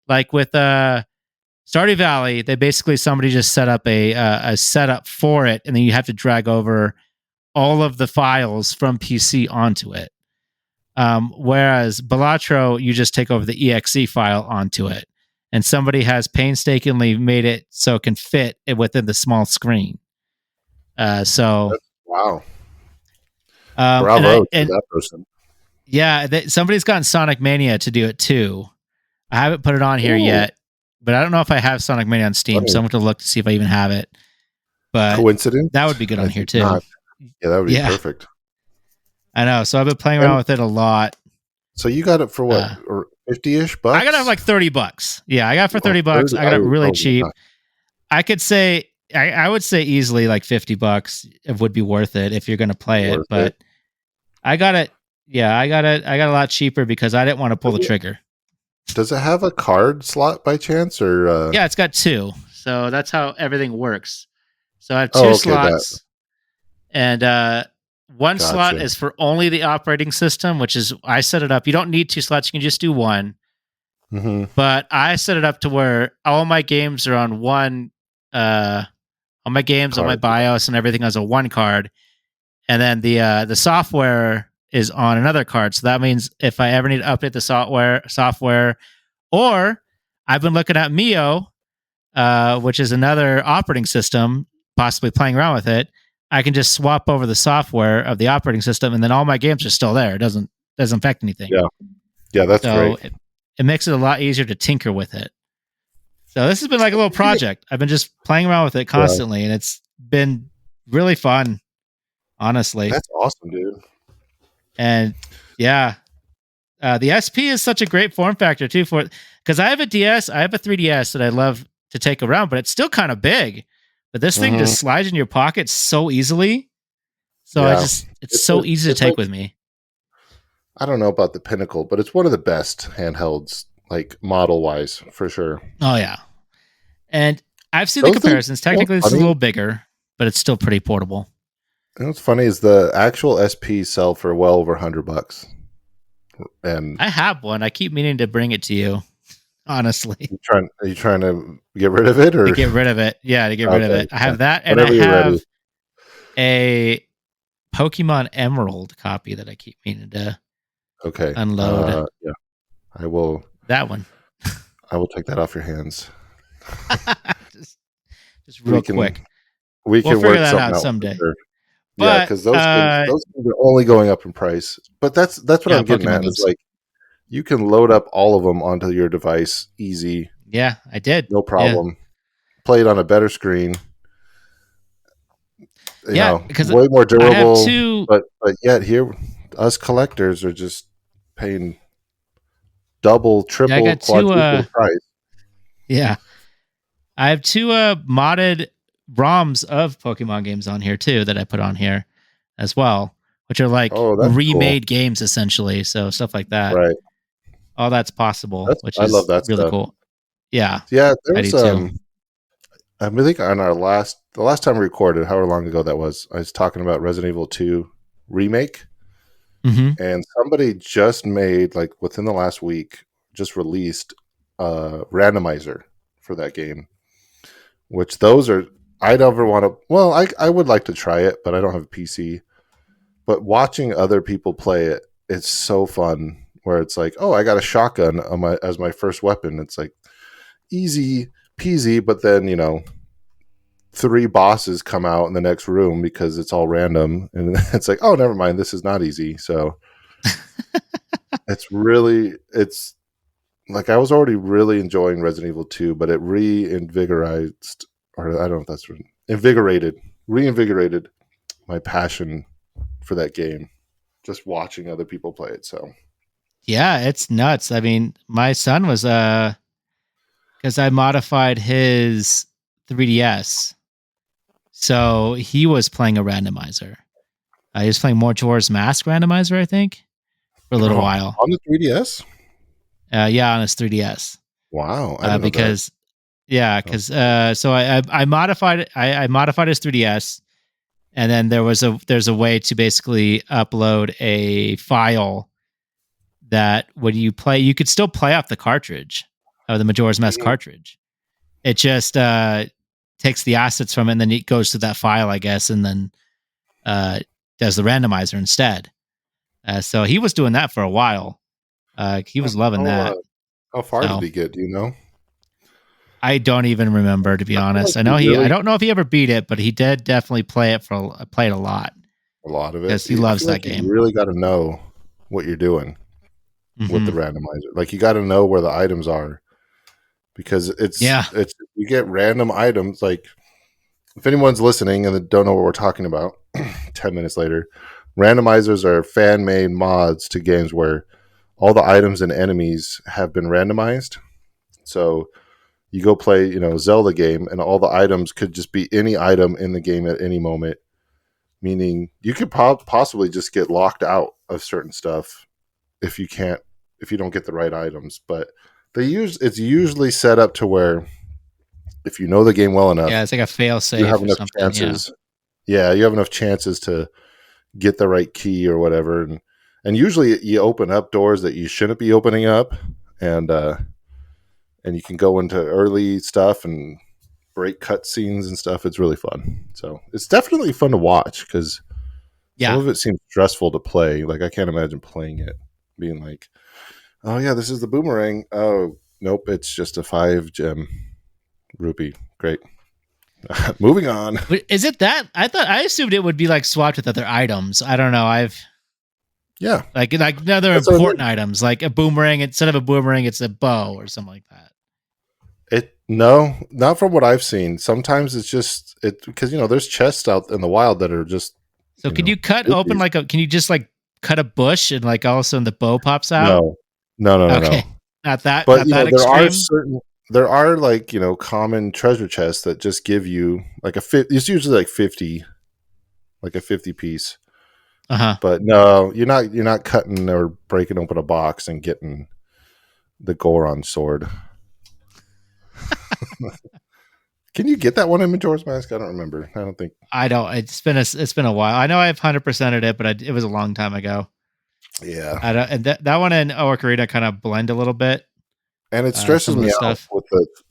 like with Stardew Valley, they basically somebody just set up a setup for it, and then you have to drag over all of the files from PC onto it. Whereas Balatro, you just take over the exe file onto it, and somebody has painstakingly made it so it can fit it within the small screen. Wow. Bravo to that person. Yeah, somebody's gotten Sonic Mania to do it too. I haven't put it on here yet, but I don't know if I have Sonic Mania on Steam, so I'm going to look to see if I even have it. But coincidence? That would be good on here too. Not. Yeah, that would be perfect. I know. So I've been playing around with it a lot. So you got it for what? Or 50-ish bucks? I got it for like $30. Yeah, I got it for $30. I got it really cheap. I could say I would say easily like $50. It would be worth it if you're going to play it. But I got it. Yeah, I got it. I got a lot cheaper because I didn't want to pull the trigger. Does it have a card slot by chance, or? Yeah, it's got 2. So that's how everything works. So I have 2 slots, and one slot is for only the operating system, which is I set it up. You don't need 2 slots; you can just do one. Mm-hmm. But I set it up to where all my games are on one. All my games on my BIOS and everything has a 1 card, and then the software is on another card. So that means if I ever need to update the software, or I've been looking at Mio, which is another operating system, possibly playing around with it. I can just swap over the software of the operating system, and then all my games are still there. It doesn't affect anything. Yeah, that's great. It makes it a lot easier to tinker with it. So this has been like a little project. I've been just playing around with it constantly, and it's been really fun, honestly. That's awesome, dude. And yeah, the SP is such a great form factor too for it, because I have a DS, I have a 3DS that I love to take around, but it's still kind of big. But this thing just slides in your pocket so easily. So it's so easy to take with me. I don't know about the Pinnacle, but it's one of the best handhelds, like model wise, for sure. Oh yeah, and I've seen the comparisons. Technically, it's a little bigger, but it's still pretty portable. And what's funny is the actual SP sell for well over $100. And I have one. I keep meaning to bring it to you. Honestly, are you trying to get rid of it, or to get rid of it? Yeah, to get rid of it. I have that, and Whenever I have ready. a Pokemon Emerald copy that I keep meaning to unload. Yeah, I will. That one. I will take that off your hands. just real quick. We'll can figure work that something out someday. Sure. Yeah, because those things are only going up in price. But that's what I'm getting at. Is like you can load up all of them onto your device easy. Yeah, I did. No problem. Yeah. Play it on a better screen. You know, because way more durable. But yet here, us collectors are just paying double, triple, quadruple price. Yeah, I have 2 modded ROMs of Pokemon games on here too that I put on here as well, which are like remade games essentially. So stuff like that. Right. All that's possible, which I is love that really stuff. cool. Yeah. Yeah. There was, I think on the last time we recorded, however long ago that was, I was talking about Resident Evil 2 remake. Mm-hmm. And somebody just made, like within the last week, just released a randomizer for that game, which those are, I'd ever want to, well, I would like to try it, but I don't have a PC. But watching other people play it, it's so fun where it's like, oh, I got a shotgun as my first weapon. It's like easy peasy, but then, 3 bosses come out in the next room because it's all random. And it's like, oh, never mind. This is not easy. So it's like I was already really enjoying Resident Evil 2, but it reinvigorated my passion for that game, just watching other people play it. So yeah, it's nuts. I mean, my son was because I modified his 3DS, so he was playing a randomizer. He was playing Majora's Mask randomizer, I think, for a little while on the 3DS. Yeah, on his 3DS. Wow, because so I modified it. I modified his 3DS, and then there's a way to basically upload a file that when you play, you could still play off the cartridge of the Majora's Mask cartridge. It just takes the assets from it, and then it goes to that file, I guess, and then does the randomizer instead. So he was doing that for a while. He was loving that. How far did he get? Do you know? I don't even remember, to be honest. I know I don't know if he ever beat it, but he did definitely play it a lot. A lot of it. Because he loves that game. You really got to know what you're doing with the randomizer. Like you got to know where the items are, because it's you get random items. Like if anyone's listening and they don't know what we're talking about, 10 minutes later, randomizers are fan-made mods to games where all the items and enemies have been randomized. So you go play, Zelda game, and all the items could just be any item in the game at any moment. Meaning you could possibly just get locked out of certain stuff if you don't get the right items. But it's usually set up to where if you know the game well enough, it's like a fail safe. You have enough chances. Yeah, you have enough chances to get the right key or whatever, and usually you open up doors that you shouldn't be opening up, and you can go into early stuff and break cutscenes and stuff. It's really fun. So it's definitely fun to watch because some of it seems stressful to play. Like I can't imagine playing it being like, oh yeah, this is the boomerang. Oh nope, it's just a 5-gem rupee. Great. Moving on. Is it that? I assumed it would be like swapped with other items. I don't know. Like other important items, like a boomerang. Instead of a boomerang, it's a bow or something like that. No, not from what I've seen. Sometimes it's just because there's chests out in the wild that are just. So can you cut open can you just like cut a bush and like all of a sudden the bow pops out? No. Okay. Not that. But not that extreme. There are like common treasure chests that just give you like it's usually like 50, like a 50 piece. But no, you're not cutting or breaking open a box and getting the Goron sword. Can you get that one in Majora's Mask? I don't remember. I don't think. I don't. It's been a while. I know I've 100%ed it, but it was a long time ago. Yeah, I don't. And that one and Ocarina kind of blend a little bit. and it stresses Some of me the out stuff.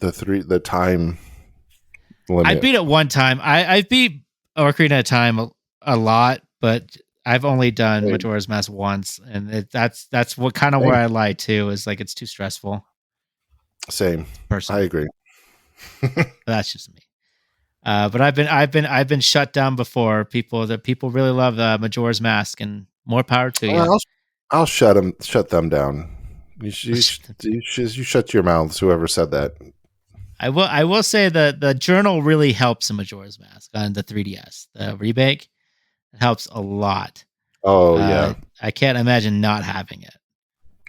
with the time limit. I beat it one time. I beat Ocarina of Time a lot, but I've only done Same. Majora's Mask once, and that's what kind of where I lie too. Is like it's too stressful. Same. Personally, I agree. that's just me. But I've been shut down before. People really love Majora's Mask, and more power to you. I'll shut them down. You shut your mouths. Whoever said that. I will say that the journal really helps in Majora's Mask on the 3DS. The remake, it helps a lot. Oh yeah. I can't imagine not having it.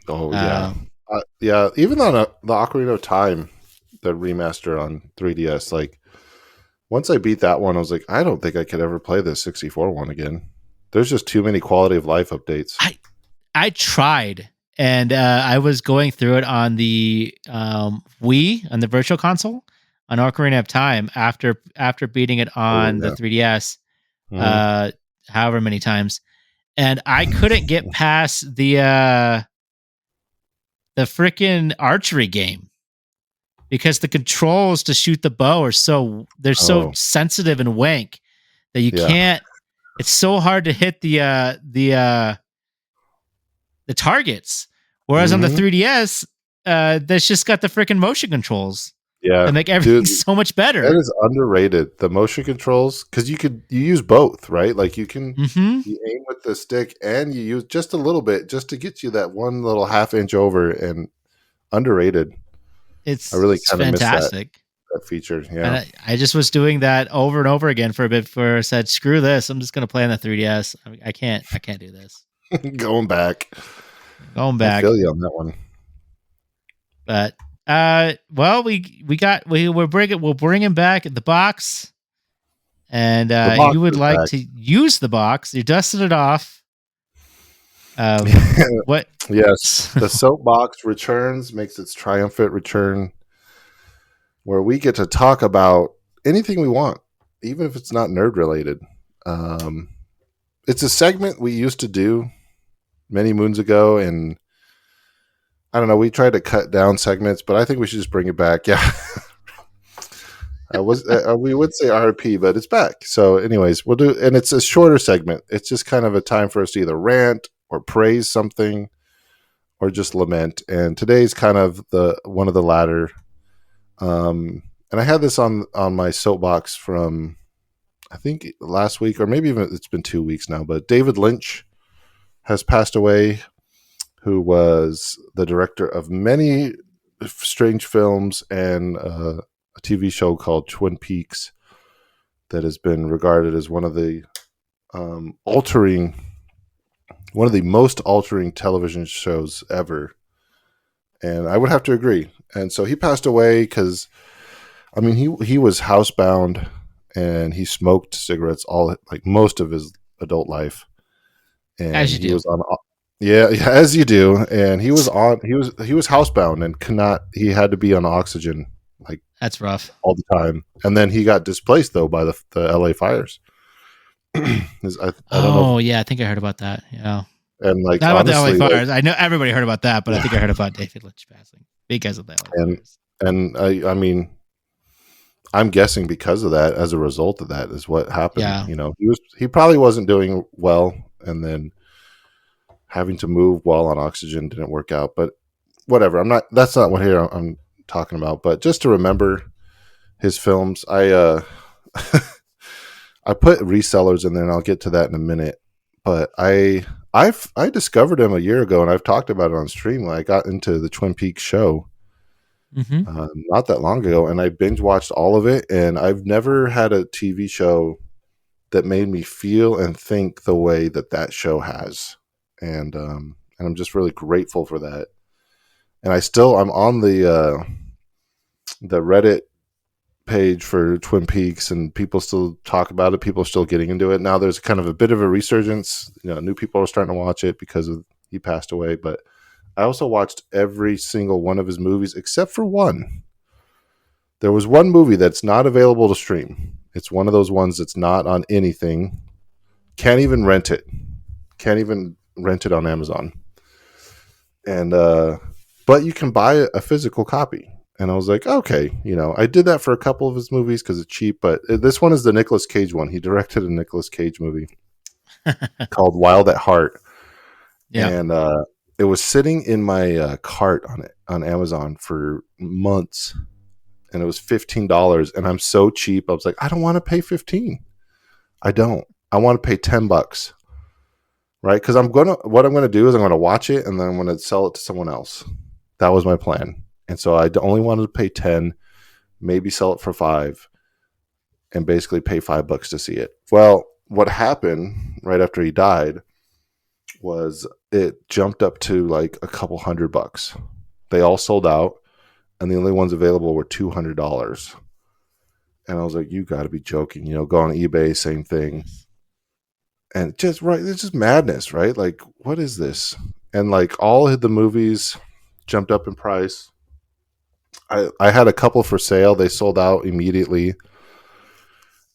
Oh yeah. Yeah. Even on the Ocarina of Time, the remaster on 3DS, like once I beat that one, I was like, I don't think I could ever play this 64 one again. There's just too many quality of life updates. I tried, and I was going through it on the Wii, on the Virtual Console, on Ocarina of Time after beating it on the 3DS, however many times, and I couldn't get past the freaking archery game because the controls to shoot the bow are so sensitive and wank that you can't. It's so hard to hit the targets. Whereas on the 3DS, that's just got the freaking motion controls. Yeah, that make everything so much better. That is underrated. The motion controls, because you use both, right? Like you can you aim with the stick and you use just a little bit just to get you that one little half-inch over, and underrated. It's I really kind of miss fantastic. That feature. Yeah, and I just was doing that over and over again for a bit. Before I said, "Screw this! I'm just going to play on the 3DS. I can't do this." Going back. I feel you on that one. But well, we'll bring him back at the box, and you would like to use the box. You dusted it off. What? Yes, the soapbox returns, makes its triumphant return, where we get to talk about anything we want, even if it's not nerd related. It's a segment we used to do many moons ago, and I don't know, we tried to cut down segments, but I think we should just bring it back. Yeah. We would say RP, but it's back. So anyways, we'll do, and it's a shorter segment. It's just kind of a time for us to either rant or praise something or just lament. And today's kind of one of the latter. And I had this on my soapbox from, I think last week, or maybe even it's been 2 weeks now, but David Lynch has passed away, who was the director of many strange films and a TV show called Twin Peaks that has been regarded as one of the most altering television shows ever. And I would have to agree. And so he passed away because, I mean, he was housebound and he smoked cigarettes most of his adult life. And as you do. Was on. Yeah, as you do. And he was housebound and he had to be on oxygen. Like, that's rough all the time. And then he got displaced though by the LA fires. I don't know. Yeah, I think I heard about that. Yeah. And not about the LA fires. I know everybody heard about that, but I think I heard about David Lynch passing because of the LA fires. And I mean, I'm guessing because of that, as a result of that, is what happened. Yeah. You know, he probably wasn't doing well, and then having to move while on oxygen didn't work out. But whatever. That's not what I'm talking about. But just to remember his films, I put Resellers in there, and I'll get to that in a minute. But I discovered him a year ago, and I've talked about it on stream when I got into the Twin Peaks show. Not that long ago, and I binge watched all of it, and I've never had a TV show that made me feel and think the way that show has, and I'm just really grateful for that. And I'm on the Reddit page for Twin Peaks, and people still talk about it. People are still getting into it now. There's kind of a bit of a resurgence. You know, new people are starting to watch it because he passed away, but I also watched every single one of his movies except for one. There was one movie that's not available to stream. It's one of those ones that's not on anything. Can't even rent it. Can't even rent it on Amazon. And but you can buy a physical copy. And I was like, okay, I did that for a couple of his movies because it's cheap. But this one is the Nicolas Cage one. He directed a Nicolas Cage movie called Wild at Heart. Yeah. And it was sitting in my cart on Amazon for months. And it was $15. And I'm so cheap. I was like, I don't want to pay $15. I don't. I want to pay $10. Right? Because what I'm gonna do is I'm gonna watch it and then I'm gonna sell it to someone else. That was my plan. And so I only wanted to pay 10, maybe sell it for 5, and basically pay $5 to see it. Well, what happened right after he died was it jumped up to like a couple $100. They all sold out, and the only ones available were $200. And I was like, you got to be joking. Go on eBay, same thing. And just right, it's just madness, right? Like, what is this? And like all of the movies jumped up in price. I had a couple for sale. They sold out immediately.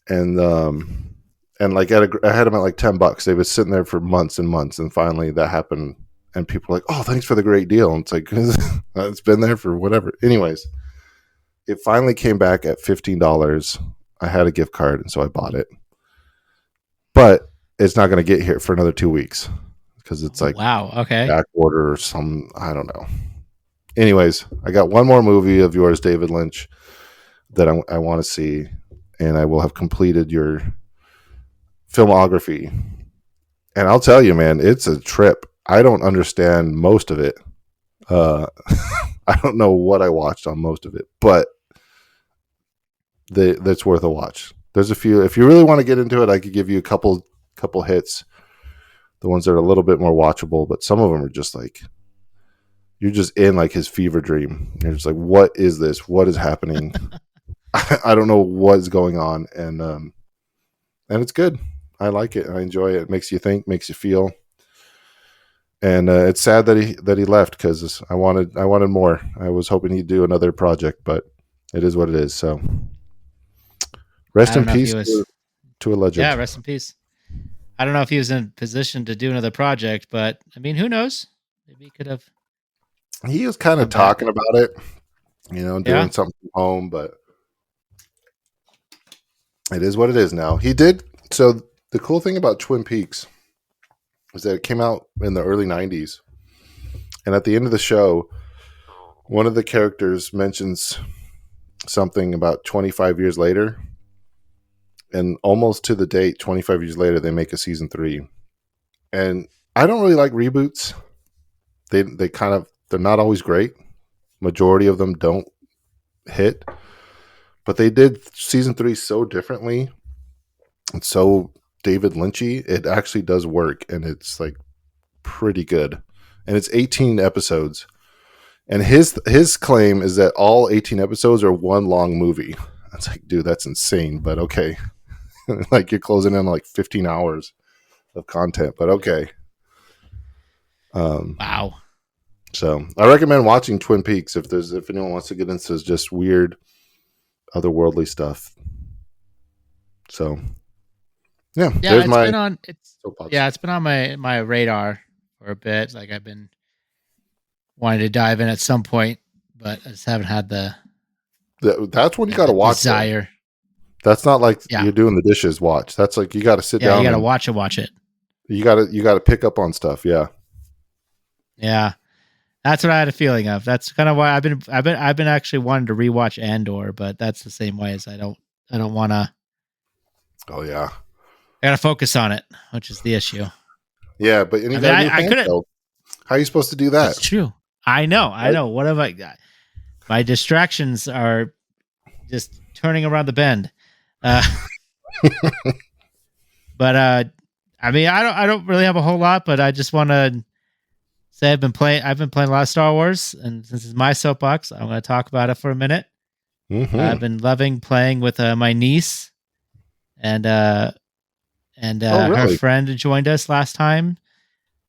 And like I had them at like $10. They were sitting there for months and months, and finally that happened. And people were like, "Oh, thanks for the great deal." And it's like it's been there for whatever. Anyways, it finally came back at $15. I had a gift card, and so I bought it. But it's not going to get here for another 2 weeks because it's like back order or some, I don't know. Anyways, I got one more movie of yours, David Lynch, that I want to see, and I will have completed your filmography. And I'll tell you, man, it's a trip. I don't understand most of it. I don't know what I watched on most of it, but that's worth a watch. There's a few. If you really want to get into it, I could give you a couple hits, the ones that are a little bit more watchable, but some of them are just like, you're just in like his fever dream. You're just like, what is this? What is happening? I don't know what's going on. And it's good. I like it. I enjoy it. It makes you think, makes you feel. And it's sad that he left, because I wanted more. I was hoping he'd do another project, but it is what it is. So rest in peace to a legend. Yeah, rest in peace. I don't know if he was in a position to do another project, but I mean, who knows? Maybe he could have. He was kind of talking about it, doing something from home, but it is what it is now. He did. So the cool thing about Twin Peaks is that it came out in the early 90s. And at the end of the show, one of the characters mentions something about 25 years later. And almost to the date, 25 years later, they make a season 3. And I don't really like reboots. They're not always great. Majority of them don't hit. But they did season 3 so differently and so David Lynchy. It actually does work, and it's like pretty good. And it's 18 episodes. And his claim is that all 18 episodes are one long movie. It's like, dude, that's insane, but okay. Like you're closing in like 15 hours of content, but okay. Wow. So I recommend watching Twin Peaks if anyone wants to get into just weird, otherworldly stuff. So yeah, it's been on my radar for a bit. Like I've been wanting to dive in at some point, but I just haven't had that's when you got to watch desire. It. That's not like you're doing the dishes. Watch. That's like you got to sit down. You got to watch it. You got to pick up on stuff. Yeah. Yeah. That's what I had a feeling of. That's kind of why I've been actually wanting to rewatch Andor, but that's the same way as I don't want to. Oh yeah. I got to focus on it, which is the issue. Yeah, but I couldn't. How are you supposed to do that? That's true. I know. What have I got? My distractions are just turning around the bend. But I mean, I don't really have a whole lot, but I just want to say I've been playing a lot of Star Wars, and since it's my soapbox, I'm going to talk about it for a minute. Mm-hmm. I've been loving playing with my niece, and her friend joined us last time.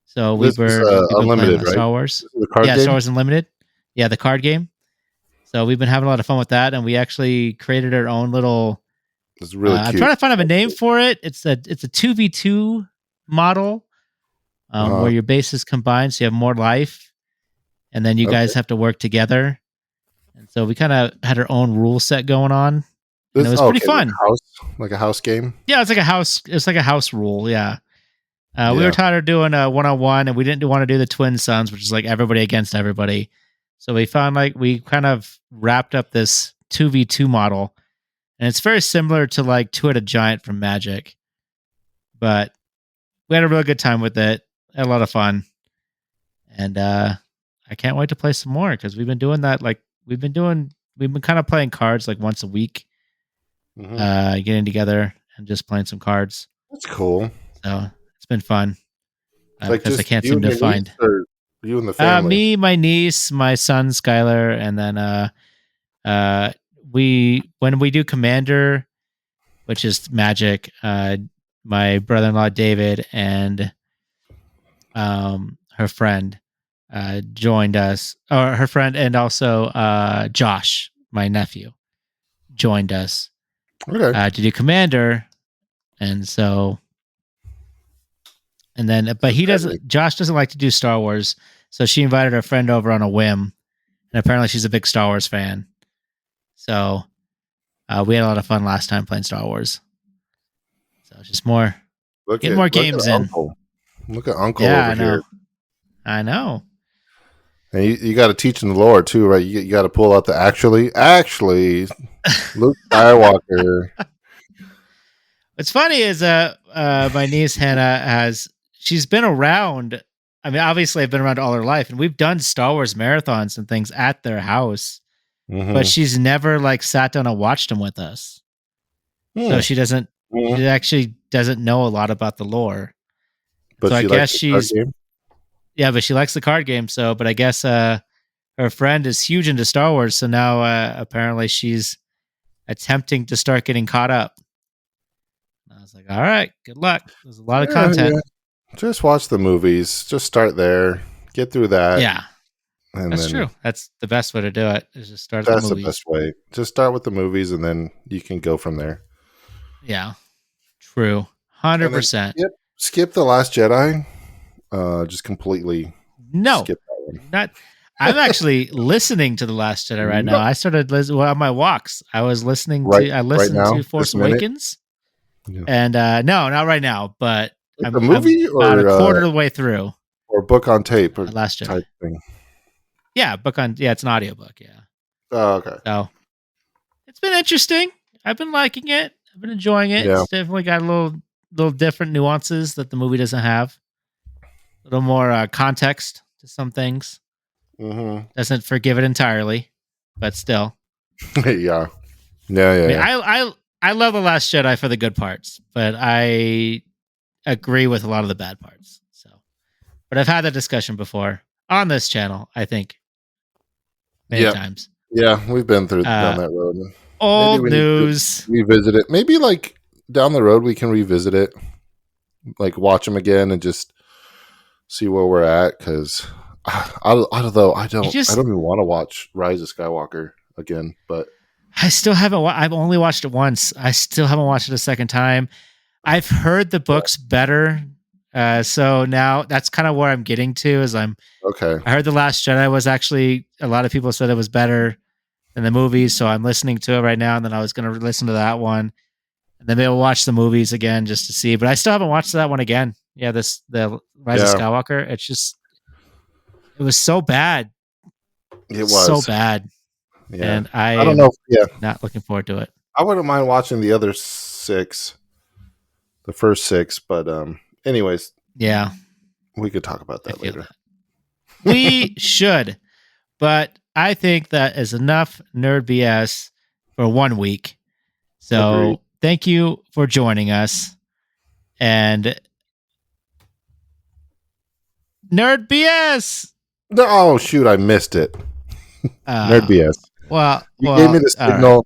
So we were Unlimited, right? Star Wars. The card game? Star Wars Unlimited. Yeah, the card game. So we've been having a lot of fun with that, and we actually created our own little. It's really cute. I'm trying to find a name for it. It's a 2v2 model where your bases combine, so you have more life, and then you guys have to work together. And so we kind of had our own rule set going on. And it was pretty fun. Like a house game. Yeah, it's like a house. It's like a house rule. Yeah. We were tired of doing a 1-on-1, and we didn't want to do the Twin Sons, which is like everybody against everybody. So we found like we kind of wrapped up this 2v2 model, and it's very similar to like Two-Headed Giant from Magic, but we had a really good time with it. Had a lot of fun, and I can't wait to play some more because we've been doing that. Like we've been kind of playing cards like once a week, getting together and just playing some cards. That's cool. So it's been fun because I can't seem to find. You and the family. Me, my niece, my son Skylar, and then when we do Commander, which is Magic, my brother-in-law David and her friend joined us, or her friend, and also Josh, my nephew, joined us to do Commander, and so. And then, but Josh doesn't like to do Star Wars. So she invited her friend over on a whim. And apparently she's a big Star Wars fan. So we had a lot of fun last time playing Star Wars. So just more games in. Look at Uncle over here. I know. And you got to teach him the lore too, right? You got to pull out the actually, Luke Skywalker. What's funny is my niece Hannah she's been around. I mean, obviously, I've been around all her life, and we've done Star Wars marathons and things at their house, but she's never like sat down and watched them with us. So she doesn't. She actually doesn't know a lot about the lore. But so I guess she's. Yeah, but she likes the card game. So, but I guess her friend is huge into Star Wars. So now apparently she's attempting to start getting caught up. I was like, all right, good luck. There's a lot of content. Yeah. Just watch the movies. Just start there. Get through that. Yeah. That's true. That's the best way to do it, is just start the movies. That's the best way. Just start with the movies, and then you can go from there. Yeah. True. 100%. Skip The Last Jedi. Just completely skip that one. Not. I'm actually listening to The Last Jedi right now. I started on my walks. I was listening to Force Awakens. Yeah. And no, not right now, but I'm a movie or about a quarter of the way through. Or book on tape or Last Jedi. Type thing. Yeah, it's an audiobook, yeah. Oh, okay. So it's been interesting. I've been liking it. I've been enjoying it. Yeah. It's definitely got a little different nuances that the movie doesn't have. A little more context to some things. Doesn't forgive it entirely, but still. Yeah. I love The Last Jedi for the good parts, but I agree with a lot of the bad parts. So, but I've had that discussion before on this channel, I think, many times. Yeah, we've been down that road. Old news. Revisit it. Maybe like down the road we can revisit it, like watch them again and just see where we're at. Because although I don't even want to watch Rise of Skywalker again, but. I still haven't. I've only watched it once. I still haven't watched it a second time. I've heard the book's better, so now that's kind of where I'm getting to. I heard The Last Jedi was actually, a lot of people said it was better than the movies, so I'm listening to it right now. And then I was going to listen to that one, and then maybe we'll watch the movies again just to see. But I still haven't watched that one again. Yeah, the Rise of Skywalker. It was so bad. It was so bad. Yeah. And I don't know. Not looking forward to it. I wouldn't mind watching the other 6, the first 6, but anyways, yeah, we could talk about that later. We should, but I think that is enough nerd BS for 1 week. So thank you for joining us, and nerd BS. Oh shoot, I missed it. Nerd BS. Well, you gave me the signal.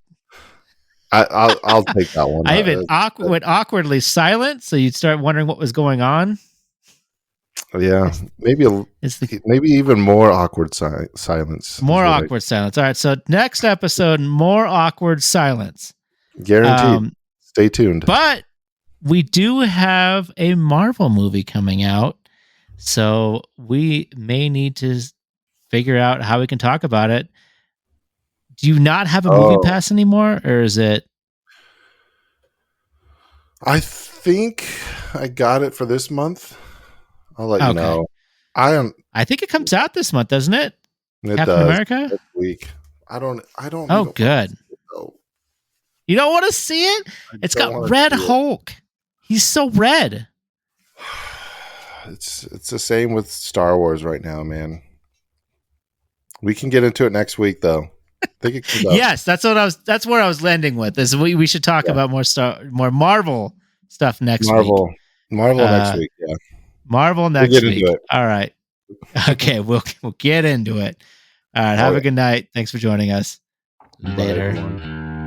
Right. I'll take that one. I even went awkwardly silent, so you'd start wondering what was going on. Yeah, maybe maybe even more awkward silence. More awkward silence. All right, so next episode, more awkward silence. Guaranteed. Stay tuned. But we do have a Marvel movie coming out, so we may need to figure out how we can talk about it. Do you not have a movie pass anymore, or is it? I think I got it for this month. I'll let you know. I think it comes out this month, doesn't it? Captain America this week. I don't. Oh, good. You don't want to see it? It's got Red Hulk. He's so red. It's the same with Star Wars right now, man. We can get into it next week, though. I think it comes out. Yes, that's where I was landing with. Is we should talk about more Marvel stuff next week. Marvel next week. Yeah. Marvel next week. All right. Okay, we'll get into it. All right. Have a good night. Thanks for joining us. Later.